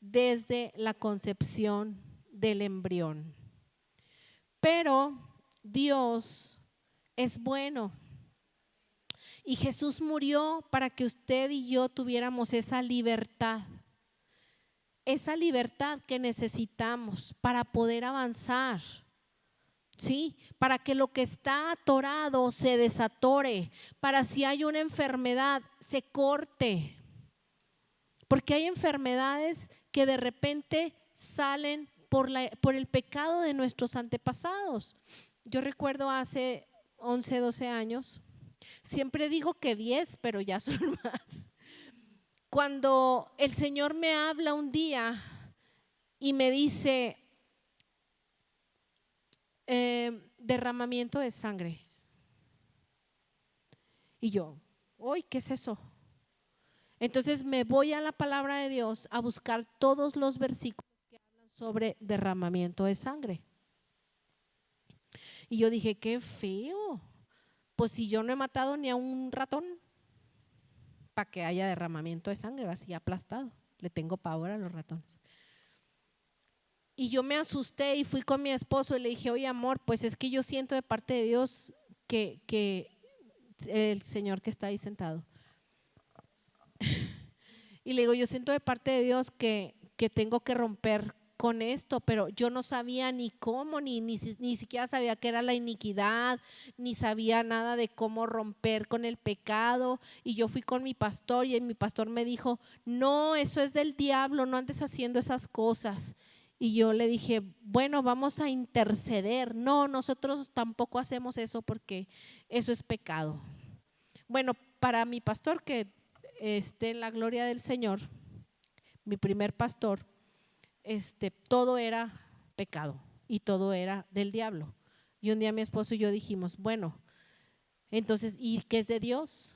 desde la concepción del embrión. Pero Dios es bueno y Jesús murió para que usted y yo tuviéramos esa libertad que necesitamos para poder avanzar, ¿sí? Para que lo que está atorado se desatore, para si hay una enfermedad se corte, porque hay enfermedades que de repente salen por el pecado de nuestros antepasados. Yo recuerdo hace 11, 12 años, siempre digo que 10, pero ya son más. Cuando el Señor me habla un día y me dice, derramamiento de sangre. Y yo, uy, ¿qué es eso? Entonces me voy a la palabra de Dios a buscar todos los versículos que hablan sobre derramamiento de sangre. Y yo dije, qué feo. Pues si yo no he matado ni a un ratón, para que haya derramamiento de sangre, así aplastado. Le tengo pavor a los ratones. Y yo me asusté y fui con mi esposo y le dije, oye amor, pues es que yo siento de parte de Dios que el Señor que está ahí sentado. Y le digo, yo siento de parte de Dios que tengo que romper con esto, pero yo no sabía ni cómo, ni siquiera sabía qué era la iniquidad, ni sabía nada de cómo romper con el pecado. Y yo fui con mi pastor y mi pastor me dijo, no, eso es del diablo, no andes haciendo esas cosas. Y yo le dije, bueno, vamos a interceder. No, nosotros tampoco hacemos eso porque eso es pecado. Bueno, para mi pastor, que esté en la gloria del Señor, mi primer pastor, todo era pecado y todo era del diablo. Y un día mi esposo y yo dijimos, bueno, entonces, ¿y qué es de Dios?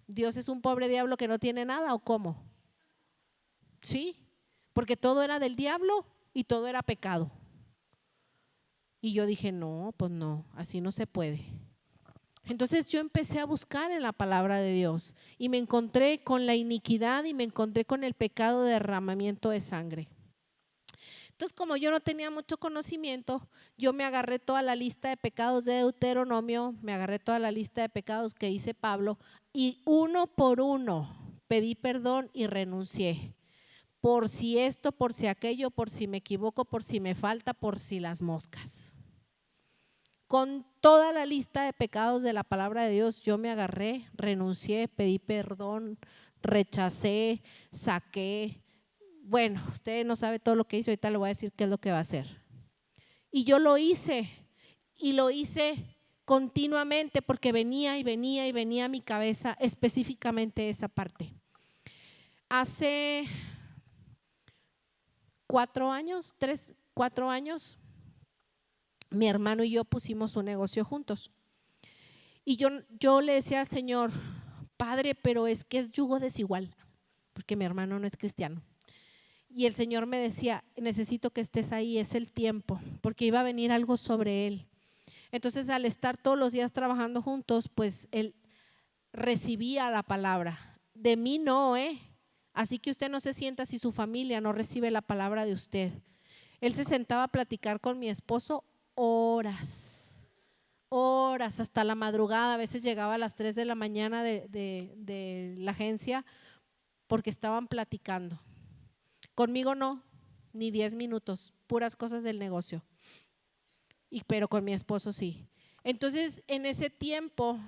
¿Dios es un pobre diablo que no tiene nada o cómo? Sí, porque todo era del diablo y todo era pecado. Y yo dije, no, pues no, así no se puede. Entonces yo empecé a buscar en la palabra de Dios y me encontré con la iniquidad y me encontré con el pecado de derramamiento de sangre. Entonces, como yo no tenía mucho conocimiento, yo me agarré toda la lista de pecados de Deuteronomio, me agarré toda la lista de pecados que dice Pablo y uno por uno, pedí perdón y renuncié. Por si esto, por si aquello, por si me equivoco, por si me falta, por si las moscas. Con toda la lista de pecados de la palabra de Dios, yo me agarré, renuncié, pedí perdón, rechacé, saqué. Bueno, usted no sabe todo lo que hizo, ahorita le voy a decir qué es lo que va a hacer. Y yo lo hice, y lo hice continuamente porque venía y venía y venía a mi cabeza específicamente esa parte. Hace 4 años, 4 años, mi hermano y yo pusimos un negocio juntos. Y yo le decía al Señor, Padre, pero es que es yugo desigual, porque mi hermano no es cristiano. Y el Señor me decía, necesito que estés ahí, es el tiempo, porque iba a venir algo sobre él. Entonces, al estar todos los días trabajando juntos, pues él recibía la palabra. De mí no, Así que usted no se sienta si su familia no recibe la palabra de usted. Él se sentaba a platicar con mi esposo horas, hasta la madrugada. A veces llegaba a las 3 de la mañana de la agencia porque estaban platicando. Conmigo no, ni 10 minutos, puras cosas del negocio. Pero con mi esposo sí. Entonces, en ese tiempo,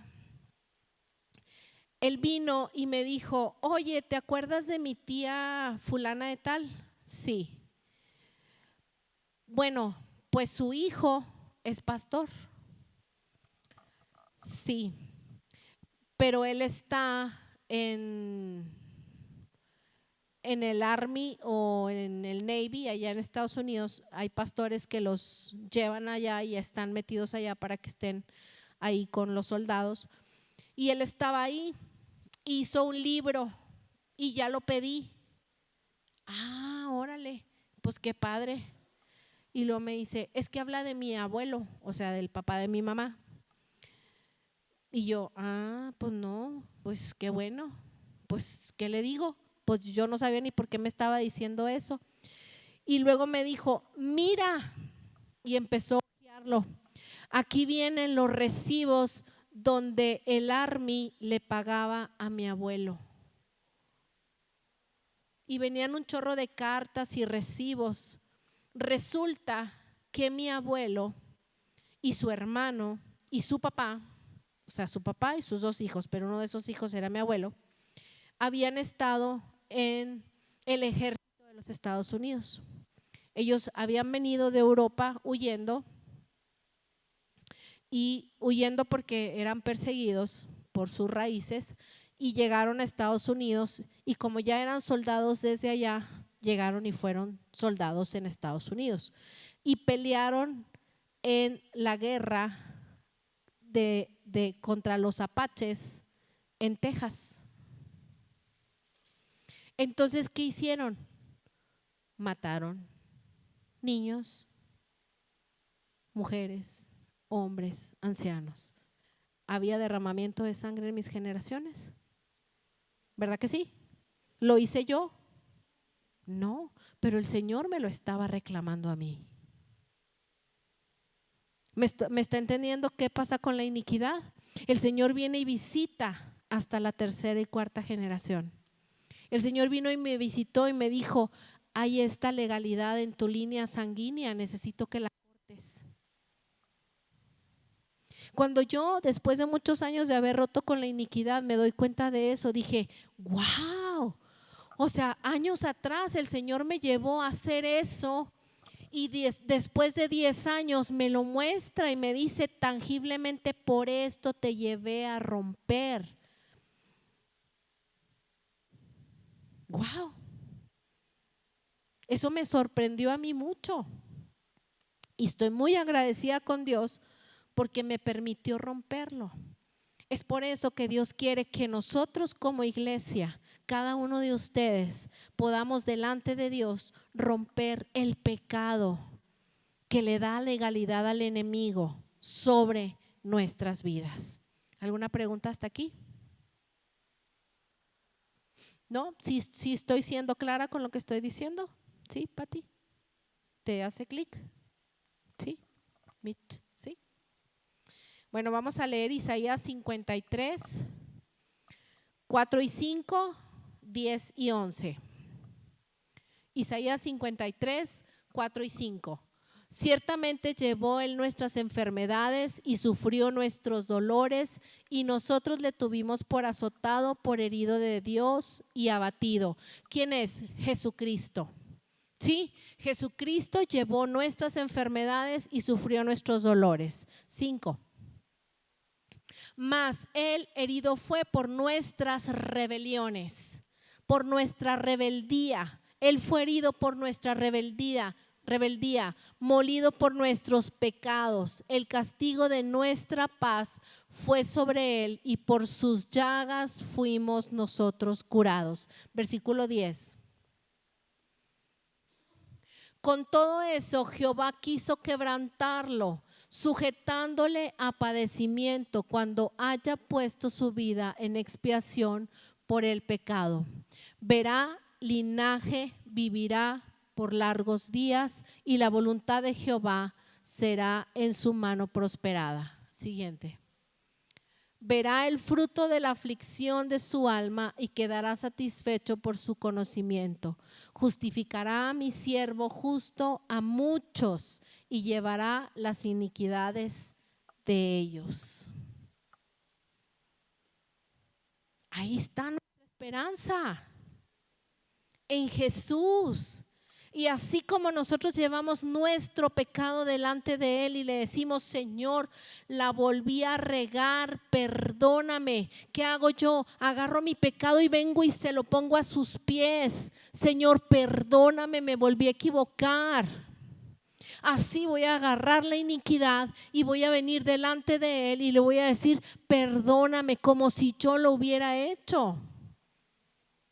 él vino y me dijo, oye, ¿te acuerdas de mi tía fulana de tal? Sí. Bueno, pues su hijo es pastor. Sí, pero él está en el Army o en el Navy allá en Estados Unidos. Hay pastores que los llevan allá y están metidos allá para que estén ahí con los soldados. Y él estaba ahí, hizo un libro y ya lo pedí. Ah, órale, pues qué padre. Y luego me dice, es que habla de mi abuelo, o sea, del papá de mi mamá. Y yo, pues no, pues qué bueno, pues ¿qué le digo? Pues yo no sabía ni por qué me estaba diciendo eso. Y luego me dijo, mira, y empezó a enviarlo. Aquí vienen los recibos donde el Army le pagaba a mi abuelo. Y venían un chorro de cartas y recibos. Resulta que mi abuelo y su hermano y su papá, o sea, su papá y sus 2 hijos, pero uno de esos hijos era mi abuelo, habían estado en el ejército de los Estados Unidos. Ellos habían venido de Europa huyendo porque eran perseguidos por sus raíces y llegaron a Estados Unidos, y como ya eran soldados desde allá, llegaron y fueron soldados en Estados Unidos y pelearon en la guerra contra los apaches en Texas. Entonces, ¿qué hicieron? Mataron niños, mujeres, hombres, ancianos. ¿Había derramamiento de sangre en mis generaciones? ¿Verdad que sí? ¿Lo hice yo? No, pero el Señor me lo estaba reclamando a mí. ¿Me está entendiendo qué pasa con la iniquidad? El Señor viene y visita hasta la 3ª y 4ª generación. El Señor vino y me visitó y me dijo, hay esta legalidad en tu línea sanguínea, necesito que la cortes. Cuando yo, después de muchos años de haber roto con la iniquidad, me doy cuenta de eso, dije, wow, o sea, años atrás el Señor me llevó a hacer eso. Y después de 10 años me lo muestra y me dice tangiblemente, por esto te llevé a romper. Wow. Eso me sorprendió a mí mucho. Y estoy muy agradecida con Dios porque me permitió romperlo. Es por eso que Dios quiere que nosotros como iglesia, cada uno de ustedes, podamos delante de Dios romper el pecado que le da legalidad al enemigo sobre nuestras vidas. ¿Alguna pregunta hasta aquí? ¿No? ¿Sí estoy siendo clara con lo que estoy diciendo? ¿Sí, Pati? ¿Te hace clic? ¿Sí? ¿Sí? Bueno, vamos a leer Isaías 53, 4 y 5 10 y 11. Isaías 53, 4 y 5. Ciertamente llevó él nuestras enfermedades y sufrió nuestros dolores, y nosotros le tuvimos por azotado, por herido de Dios y abatido. ¿Quién es? Jesucristo. Sí, Jesucristo llevó nuestras enfermedades y sufrió nuestros dolores. 5. Mas él herido fue por nuestras rebeliones, por nuestra rebeldía. Él fue herido por nuestra rebeldía, molido por nuestros pecados. El castigo de nuestra paz fue sobre él, y por sus llagas fuimos nosotros curados. Versículo 10. Con todo eso, Jehová quiso quebrantarlo, sujetándole a padecimiento cuando haya puesto su vida en expiación por el pecado. Verá linaje, vivirá por largos días, y la voluntad de Jehová será en su mano prosperada. Siguiente. Verá el fruto de la aflicción de su alma y quedará satisfecho por su conocimiento. Justificará a mi siervo justo a muchos y llevará las iniquidades de ellos. Ahí está nuestra esperanza, en Jesús. Y así como nosotros llevamos nuestro pecado delante de Él y le decimos: Señor, la volví a regar, perdóname. ¿Qué hago yo? Agarro mi pecado y vengo y se lo pongo a sus pies. Señor, perdóname, me volví a equivocar. Así voy a agarrar la iniquidad y voy a venir delante de Él y le voy a decir: perdóname, como si yo lo hubiera hecho.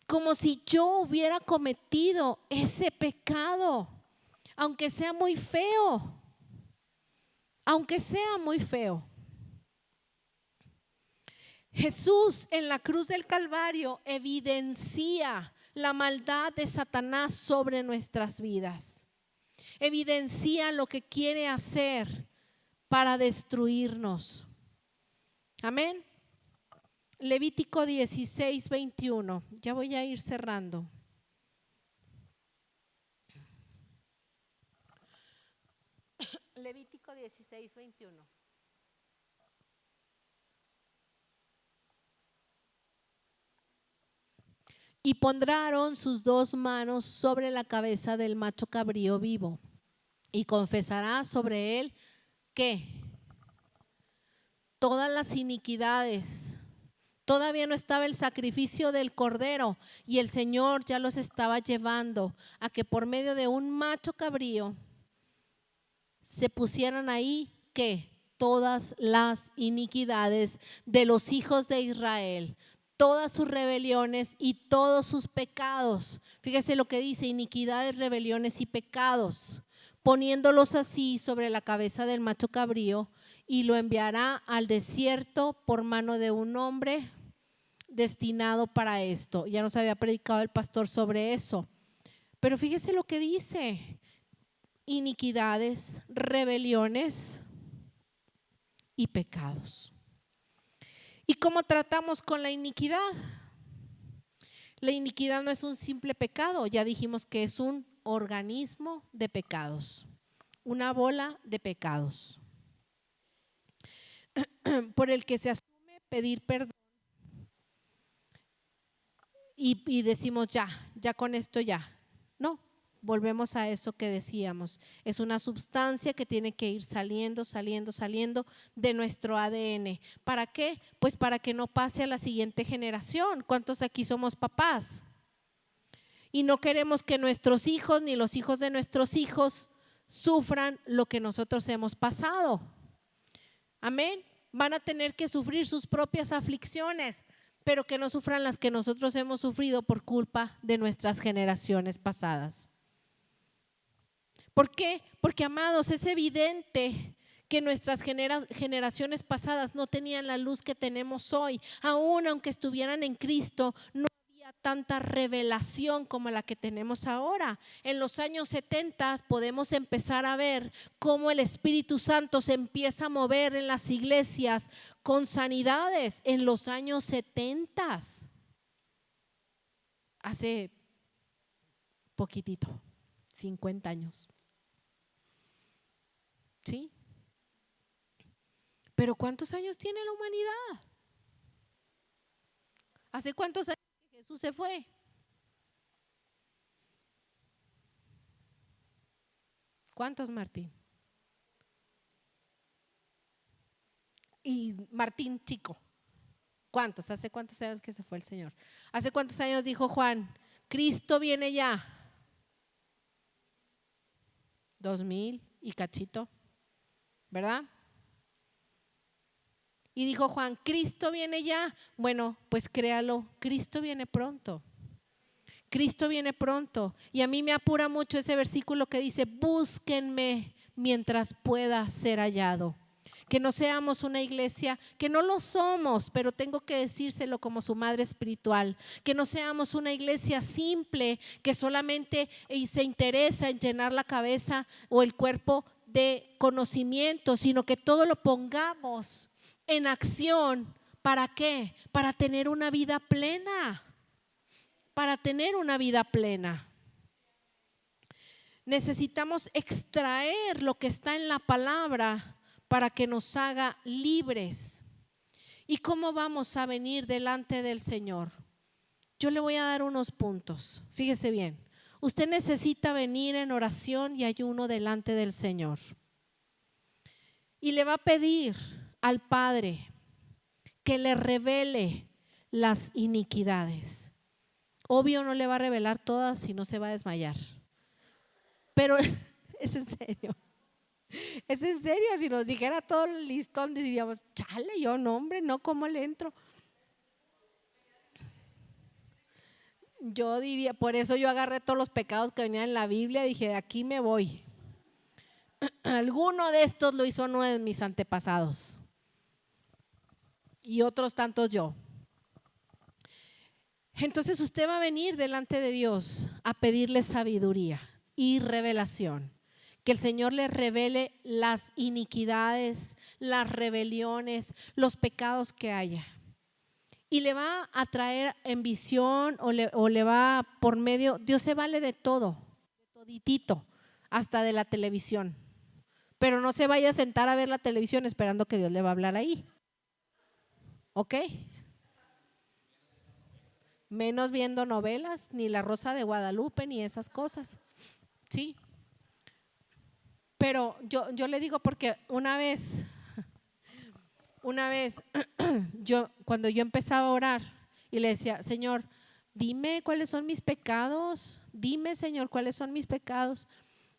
Como si yo hubiera cometido ese pecado, aunque sea muy feo, aunque sea muy feo. Jesús en la cruz del Calvario evidencia la maldad de Satanás sobre nuestras vidas. Evidencia lo que quiere hacer para destruirnos. Amén. Levítico 16, 21. Ya voy a ir cerrando. Levítico 16, 21. Y pondrá Aarón sus 2 manos sobre la cabeza del macho cabrío vivo y confesará sobre él que todas las iniquidades. Todavía no estaba el sacrificio del cordero y el Señor ya los estaba llevando a que por medio de un macho cabrío se pusieran ahí que todas las iniquidades de los hijos de Israel, todas sus rebeliones y todos sus pecados. Fíjese lo que dice: iniquidades, rebeliones y pecados, poniéndolos así sobre la cabeza del macho cabrío, y lo enviará al desierto por mano de un hombre destinado para esto. Ya nos había predicado el pastor sobre eso, pero fíjese lo que dice: iniquidades, rebeliones y pecados. ¿Y cómo tratamos con la iniquidad? La iniquidad no es un simple pecado, ya dijimos que es un organismo de pecados, una bola de pecados por el que se asume pedir perdón y decimos ya con esto ya. No, volvemos a eso que decíamos. Es una sustancia que tiene que ir saliendo de nuestro ADN. ¿Para qué? Pues para que no pase a la siguiente generación. ¿Cuántos aquí somos papás? Y no queremos que nuestros hijos ni los hijos de nuestros hijos sufran lo que nosotros hemos pasado. Amén. Van a tener que sufrir sus propias aflicciones, pero que no sufran las que nosotros hemos sufrido por culpa de nuestras generaciones pasadas. ¿Por qué? Porque, amados, es evidente que nuestras generaciones pasadas no tenían la luz que tenemos hoy. Aún aunque estuvieran en Cristo, no había tanta revelación como la que tenemos ahora. En los años 70 podemos empezar a ver cómo el Espíritu Santo se empieza a mover en las iglesias con sanidades en los años 70. hace poquitito, 50 años. ¿Sí? Pero ¿cuántos años tiene la humanidad? ¿Hace cuántos años que Jesús se fue? ¿Cuántos, Martín? Y Martín chico, ¿cuántos? ¿Hace cuántos años que se fue el Señor? ¿Hace cuántos años dijo Juan, Cristo viene ya? 2000 y cachito, ¿verdad? Y dijo Juan, Cristo viene ya. Bueno, pues créalo, Cristo viene pronto. Cristo viene pronto. Y a mí me apura mucho ese versículo que dice, búsquenme mientras pueda ser hallado. Que no seamos una iglesia, que no lo somos, pero tengo que decírselo como su madre espiritual. Que no seamos una iglesia simple, que solamente se interesa en llenar la cabeza o el cuerpo de conocimiento, sino que todo lo pongamos en acción. ¿Para qué? Para tener una vida plena. Para tener una vida plena. Necesitamos extraer lo que está en la palabra para que nos haga libres. ¿Y cómo vamos a venir delante del Señor? Yo le voy a dar unos puntos. Fíjese bien. Usted necesita venir en oración y ayuno delante del Señor. Y le va a pedir al Padre que le revele las iniquidades. Obvio no le va a revelar todas, si no se va a desmayar. Pero es en serio. Es en serio, si nos dijera todo el listón diríamos, chale, yo no, hombre, no, ¿cómo le entro? Yo diría, por eso yo agarré todos los pecados que venían en la Biblia y dije, de aquí me voy. Alguno de estos lo hizo uno de mis antepasados y otros tantos yo. Entonces usted va a venir delante de Dios a pedirle sabiduría y revelación. Que el Señor le revele las iniquidades, las rebeliones, los pecados que haya. Y le va a traer en visión o le va por medio, Dios se vale de todo, de toditito, hasta de la televisión. Pero no se vaya a sentar a ver la televisión esperando que Dios le va a hablar ahí. ¿Ok? Menos viendo novelas, ni La Rosa de Guadalupe, ni esas cosas. Sí. Pero yo le digo porque una vez cuando yo empezaba a orar y le decía, Señor, dime cuáles son mis pecados, dime, Señor, cuáles son mis pecados.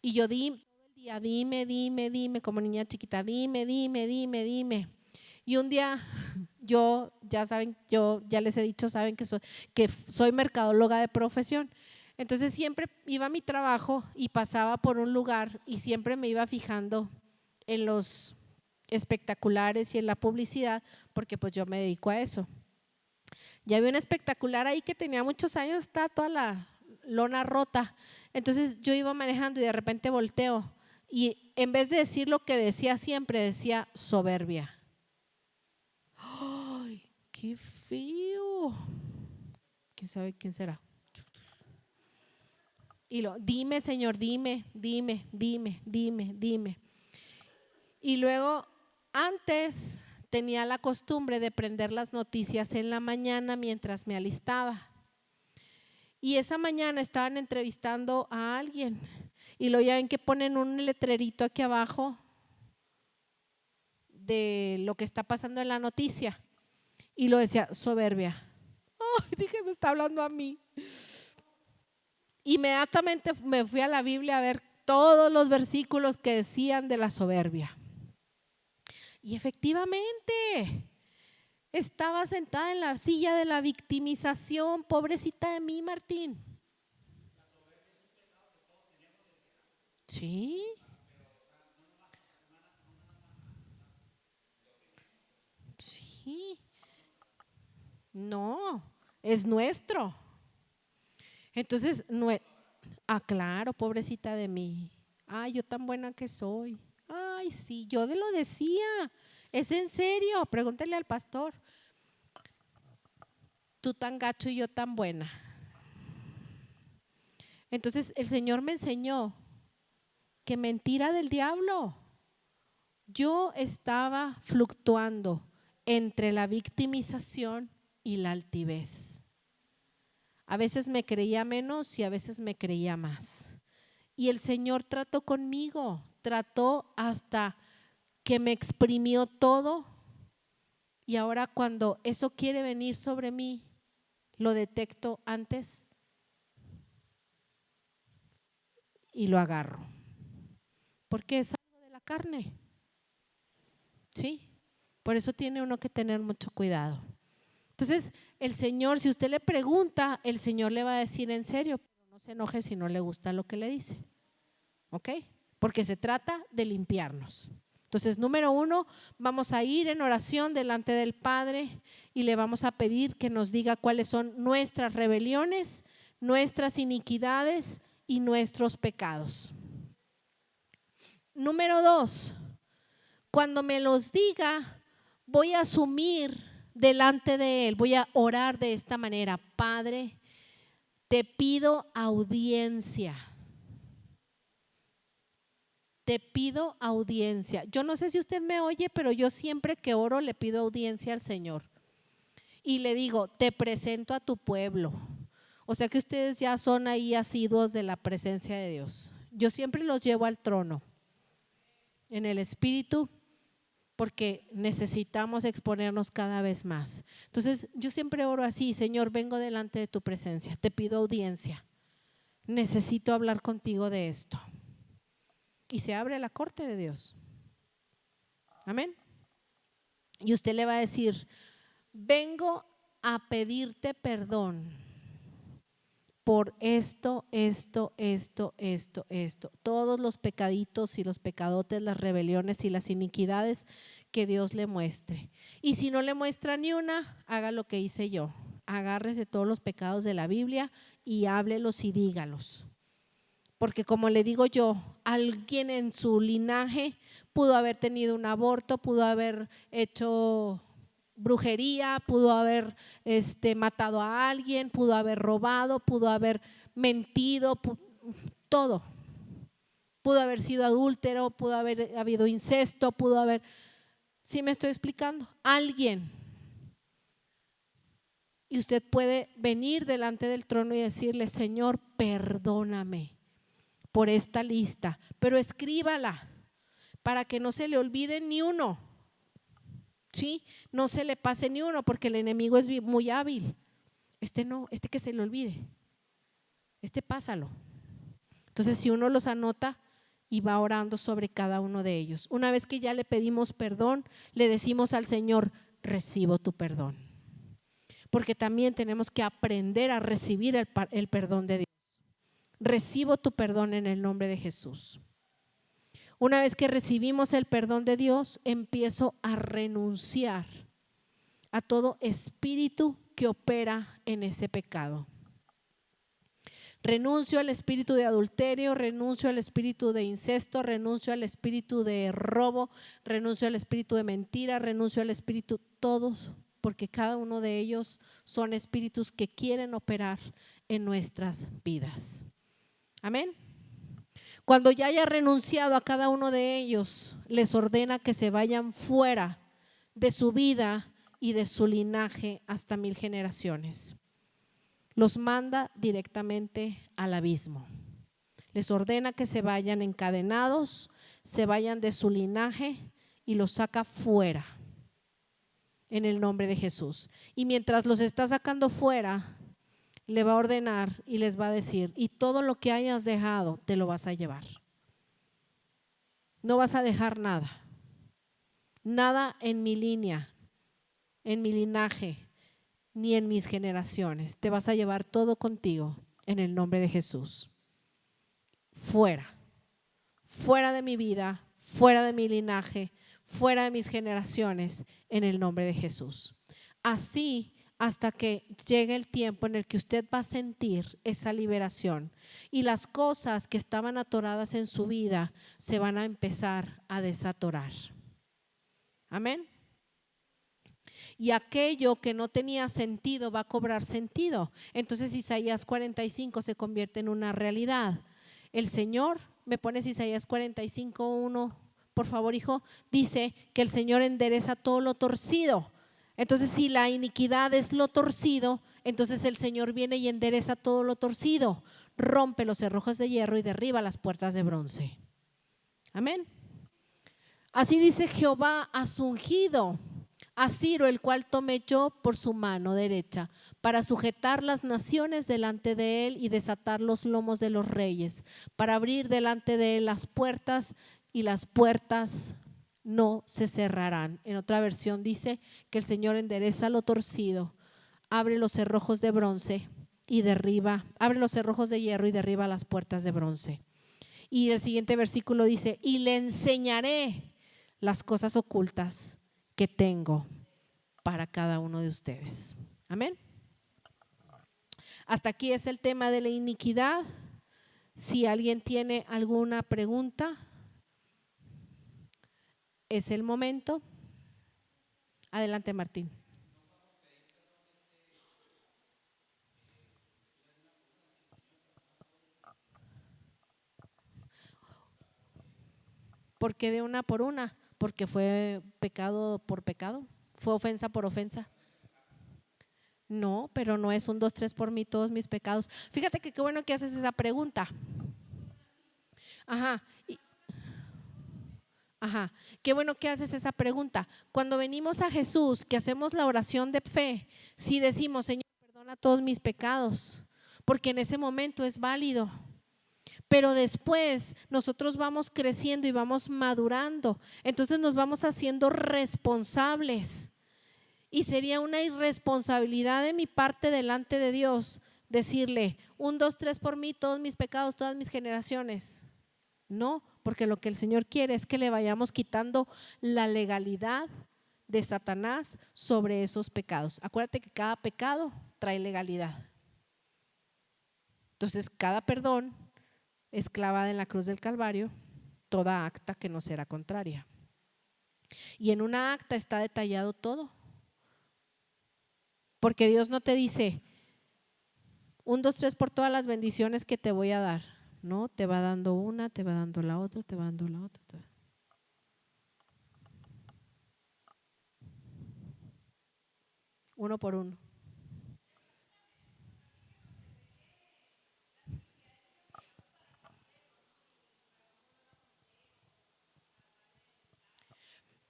Y yo todo el día, dime, como niña chiquita, dime. Y un día ya saben, yo ya les he dicho, saben que soy mercadóloga de profesión. Entonces siempre iba a mi trabajo y pasaba por un lugar y siempre me iba fijando en los espectaculares y en la publicidad, porque pues yo me dedico a eso. Ya había un espectacular ahí que tenía muchos años, está toda la lona rota. Entonces yo iba manejando y de repente volteo y en vez de decir lo que decía siempre, decía soberbia. ¡Ay, qué feo! ¿Quién sabe quién será? Y dime, Señor, dime. Y luego, antes tenía la costumbre de prender las noticias en la mañana mientras me alistaba. Y esa mañana estaban entrevistando a alguien. Y lo ya ven que ponen un letrerito aquí abajo de lo que está pasando en la noticia. Y lo decía, soberbia. Oh, dije, me está hablando a mí. Inmediatamente me fui a la Biblia a ver todos los versículos que decían de la soberbia. Y efectivamente, estaba sentada en la silla de la victimización, pobrecita de mí, Martín. Sí. Sí. No, es nuestro. Entonces, claro, pobrecita de mí. Ay, yo tan buena que soy. Ay, sí, yo lo decía. ¿Es en serio? Pregúntale al pastor. Tú tan gacho y yo tan buena. Entonces el Señor me enseñó que mentira del diablo. Yo estaba fluctuando entre la victimización y la altivez. A veces me creía menos y a veces me creía más. Y el Señor trató conmigo, trató hasta que me exprimió todo. Y ahora cuando eso quiere venir sobre mí, lo detecto antes y lo agarro. Porque es algo de la carne. ¿Sí? Por eso tiene uno que tener mucho cuidado. Entonces, el Señor, si usted le pregunta, el Señor le va a decir en serio, pero no se enoje si no le gusta lo que le dice. ¿Ok? Porque se trata de limpiarnos. Entonces, número 1, vamos a ir en oración delante del Padre y le vamos a pedir que nos diga cuáles son nuestras rebeliones, nuestras iniquidades y nuestros pecados. Número 2, cuando me los diga, voy a asumir delante de Él, voy a orar de esta manera: Padre, te pido audiencia. Te pido audiencia. Yo no sé si usted me oye, pero yo siempre que oro le pido audiencia al Señor. Y le digo, te presento a tu pueblo. O sea que ustedes ya son ahí asiduos de la presencia de Dios. Yo siempre los llevo al trono en el Espíritu, porque necesitamos exponernos cada vez más. Entonces yo siempre oro así: Señor, vengo delante de tu presencia, te pido audiencia, necesito hablar contigo de esto. Y se abre la corte de Dios. Amén. Y usted le va a decir: vengo a pedirte perdón por esto, todos los pecaditos y los pecadotes, las rebeliones y las iniquidades que Dios le muestre. Y si no le muestra ni una, haga lo que hice yo: agárrese todos los pecados de la Biblia y háblelos y dígalos. Porque como le digo yo, alguien en su linaje pudo haber tenido un aborto, pudo haber hecho brujería, pudo haber matado a alguien, pudo haber robado, pudo haber mentido, todo. Pudo haber sido adúltero, pudo haber habido incesto, pudo haber… ¿Sí me estoy explicando? Alguien. Y usted puede venir delante del trono y decirle: Señor, perdóname por esta lista, pero escríbala para que no se le olvide ni uno. ¿Sí? No se le pase ni uno, porque el enemigo es muy hábil. No, que se le olvide. Pásalo. Entonces, si uno los anota y va orando sobre cada uno de ellos, una vez que ya le pedimos perdón, le decimos al Señor: recibo tu perdón. Porque también tenemos que aprender a recibir el perdón de Dios. Recibo tu perdón en el nombre de Jesús. Una vez que recibimos el perdón de Dios, empiezo a renunciar a todo espíritu que opera en ese pecado. Renuncio al espíritu de adulterio, renuncio al espíritu de incesto, renuncio al espíritu de robo, renuncio al espíritu de mentira, renuncio al espíritu, todos, porque cada uno de ellos son espíritus que quieren operar en nuestras vidas. Amén. Cuando ya haya renunciado a cada uno de ellos, les ordena que se vayan fuera de su vida y de su linaje hasta 1000 generaciones. Los manda directamente al abismo. Les ordena que se vayan encadenados, se vayan de su linaje y los saca fuera en el nombre de Jesús. Y mientras los está sacando fuera, le va a ordenar y les va a decir: y todo lo que hayas dejado te lo vas a llevar. No vas a dejar nada, nada en mi línea, en mi linaje, ni en mis generaciones. Te vas a llevar todo contigo en el nombre de Jesús. Fuera, fuera de mi vida, fuera de mi linaje, fuera de mis generaciones, en el nombre de Jesús. Así hasta que llegue el tiempo en el que usted va a sentir esa liberación y las cosas que estaban atoradas en su vida se van a empezar a desatorar. Amén. y aquello que no tenía sentido va a cobrar sentido. Entonces Isaías 45 se convierte en una realidad. El Señor, me pones Isaías 45:1, por favor, hijo, dice que el Señor endereza todo lo torcido. Entonces, si la iniquidad es lo torcido, entonces el Señor viene y endereza todo lo torcido, rompe los cerrojos de hierro y derriba las puertas de bronce. Amén. Así dice Jehová a su ungido, a Ciro, el cual tomé yo por su mano derecha, para sujetar las naciones delante de él y desatar los lomos de los reyes, para abrir delante de él las puertas, y las puertas no se cerrarán. En otra versión dice que el Señor endereza lo torcido, abre los cerrojos de bronce y derriba, abre los cerrojos de hierro y derriba las puertas de bronce. Y el siguiente versículo dice: y le enseñaré las cosas ocultas que tengo para cada uno de ustedes. Amén. Hasta aquí es el tema de la iniquidad. Si alguien tiene alguna pregunta, es el momento. Adelante, Martín. ¿Por qué de una por una? Porque fue pecado por pecado, fue ofensa por ofensa. No, pero no es 1, 2, 3 por mí, todos mis pecados. Fíjate que qué bueno que haces esa pregunta. Ajá. Ajá, qué bueno que haces esa pregunta. Cuando venimos a Jesús, que hacemos la oración de fe, sí decimos: Señor, perdona todos mis pecados, porque en ese momento es válido. Pero después nosotros vamos creciendo y vamos madurando, entonces nos vamos haciendo responsables. Y sería una irresponsabilidad de mi parte delante de Dios decirle: 1, 2, 3 por mí, todos mis pecados, todas mis generaciones. No, porque lo que el Señor quiere es que le vayamos quitando la legalidad de Satanás sobre esos pecados. Acuérdate que cada pecado trae legalidad. Entonces, cada perdón es clavada en la cruz del Calvario toda acta que no será contraria. Y en una acta está detallado todo. Porque Dios no te dice 1, 2, 3 por todas las bendiciones que te voy a dar. No, te va dando una, te va dando la otra, te va dando la otra. Uno por uno.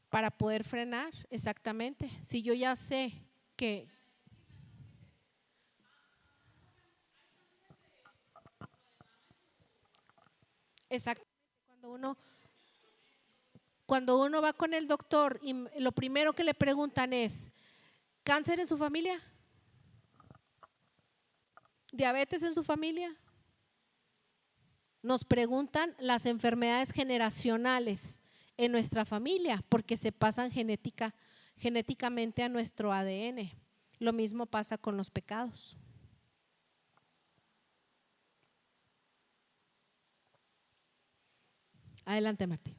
Para poder frenar, exactamente. Si yo ya sé que… Exactamente. Cuando uno va con el doctor y lo primero que le preguntan es: ¿cáncer en su familia? ¿Diabetes en su familia? Nos preguntan las enfermedades generacionales en nuestra familia, porque se pasan genéticamente a nuestro ADN. Lo mismo pasa con los pecados. Adelante, Martín.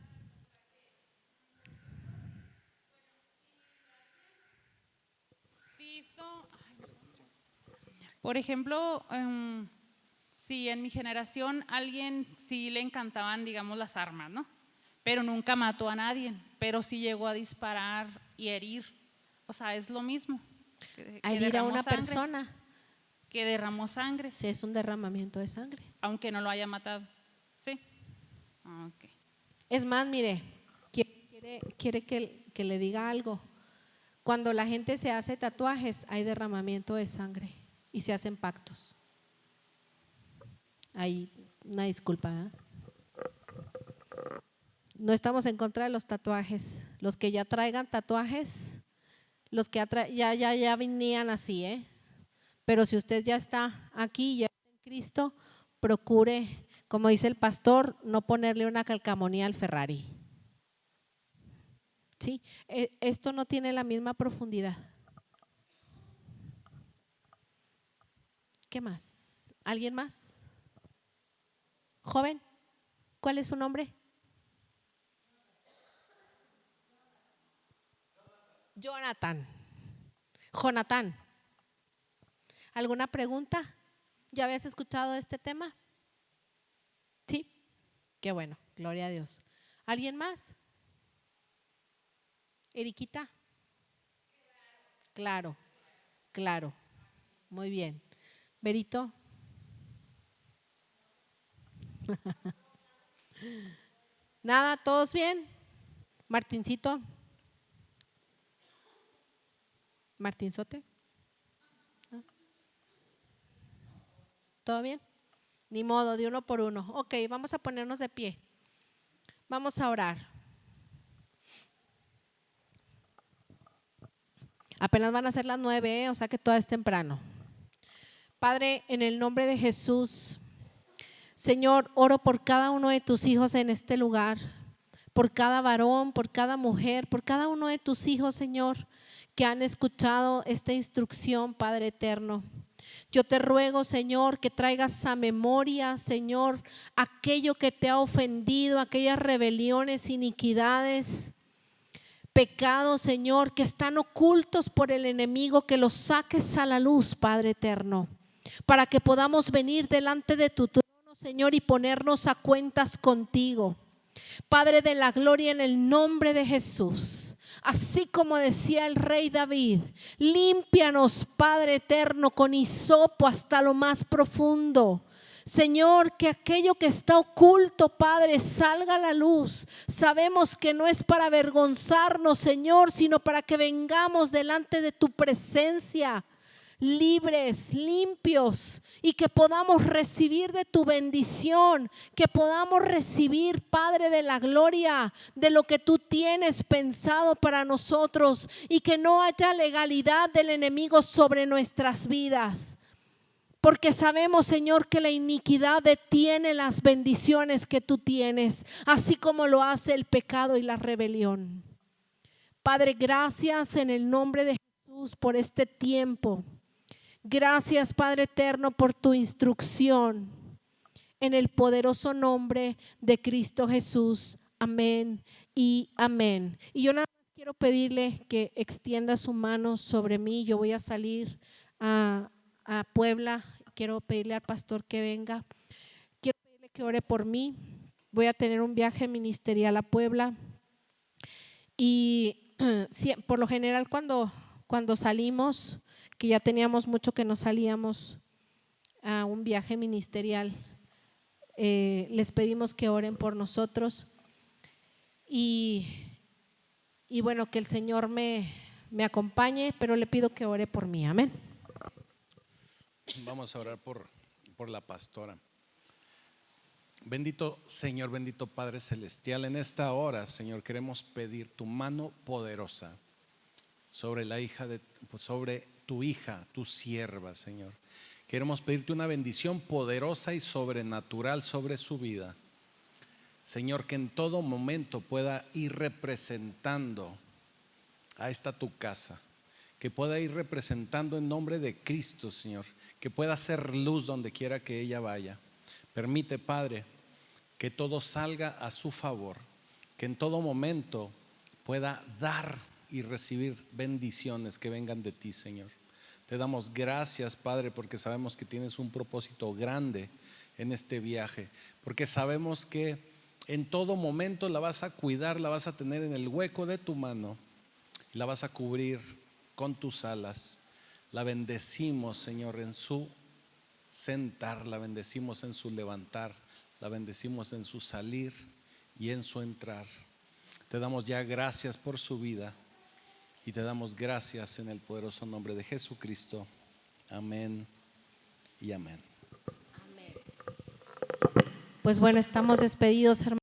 Por ejemplo, si en mi generación alguien sí le encantaban, digamos, las armas, ¿no? Pero nunca mató a nadie, pero sí llegó a disparar y herir. O sea, es lo mismo. A herir a una persona. Que derramó sangre. Sí, es un derramamiento de sangre. Aunque no lo haya matado. Sí. Okay. Es más, mire, quiere que le diga algo. Cuando la gente se hace tatuajes, hay derramamiento de sangre y se hacen pactos. Hay una disculpa, ¿eh? No estamos en contra de los tatuajes. Los que ya traigan tatuajes, los que ya venían así, ¿eh? Pero si usted ya está aquí, ya está en Cristo, procure, como dice el pastor, no ponerle una calcamonía al Ferrari. Sí, esto no tiene la misma profundidad. ¿Qué más? ¿Alguien más? Joven, ¿cuál es su nombre? Jonathan. Jonatán. ¿Alguna pregunta? ¿Ya habías escuchado este tema? Sí, qué bueno, gloria a Dios. ¿Alguien más? Eriquita. Claro, claro, muy bien. Berito. Nada, ¿todos bien? Martincito. Martinzote. ¿No? ¿Todo bien? Ni modo, de uno por uno. Ok, vamos a ponernos de pie. Vamos a orar. Apenas van a ser las 9, o sea que todavía es temprano. Padre, en el nombre de Jesús, Señor, oro por cada uno de tus hijos en este lugar, por cada varón, por cada mujer, por cada uno de tus hijos, Señor, que han escuchado esta instrucción, Padre eterno. Yo te ruego, Señor, que traigas a memoria, Señor, aquello que te ha ofendido, aquellas rebeliones, iniquidades, pecados, Señor, que están ocultos por el enemigo, que los saques a la luz, Padre eterno, para que podamos venir delante de tu trono, Señor, y ponernos a cuentas contigo. Padre de la gloria, en el nombre de Jesús, así como decía el rey David, límpianos, Padre eterno, con hisopo hasta lo más profundo. Señor, que aquello que está oculto, Padre, salga a la luz. Sabemos que no es para avergonzarnos, Señor, sino para que vengamos delante de tu presencia libres, limpios, y que podamos recibir de tu bendición, que podamos recibir, Padre de la gloria, de lo que tú tienes pensado para nosotros, y que no haya legalidad del enemigo sobre nuestras vidas. Porque sabemos, Señor, que la iniquidad detiene las bendiciones que tú tienes, así como lo hace el pecado y la rebelión. Padre, gracias en el nombre de Jesús por este tiempo. Gracias, Padre eterno, por tu instrucción. En el poderoso nombre de Cristo Jesús. Amén y amén. Y yo nada más quiero pedirle que extienda su mano sobre mí. Yo voy a salir a Puebla. Quiero pedirle al pastor que venga. Quiero pedirle que ore por mí. Voy a tener un viaje ministerial a Puebla. Y por lo general cuando salimos, que ya teníamos mucho que no salíamos a un viaje ministerial, les pedimos que oren por nosotros y bueno, que el Señor me acompañe, pero le pido que ore por mí. Amén. Vamos a orar por la pastora. Bendito Señor, bendito Padre Celestial, en esta hora, Señor, queremos pedir tu mano poderosa sobre sobre tu hija, tu sierva, Señor. Queremos pedirte una bendición poderosa y sobrenatural sobre su vida, Señor, que en todo momento pueda ir representando a esta tu casa, que pueda ir representando en nombre de Cristo, Señor, que pueda ser luz donde quiera que ella vaya. Permite, Padre, que todo salga a su favor, que en todo momento pueda dar y recibir bendiciones que vengan de ti, Señor. Te damos gracias, Padre, porque sabemos que tienes un propósito grande en este viaje, porque sabemos que en todo momento la vas a cuidar, la vas a tener en el hueco de tu mano, la vas a cubrir con tus alas. La bendecimos, Señor, en su sentar, la bendecimos en su levantar, la bendecimos en su salir y en su entrar. Te damos ya gracias por su vida y te damos gracias en el poderoso nombre de Jesucristo. Amén y amén. Pues bueno, estamos despedidos, hermanos.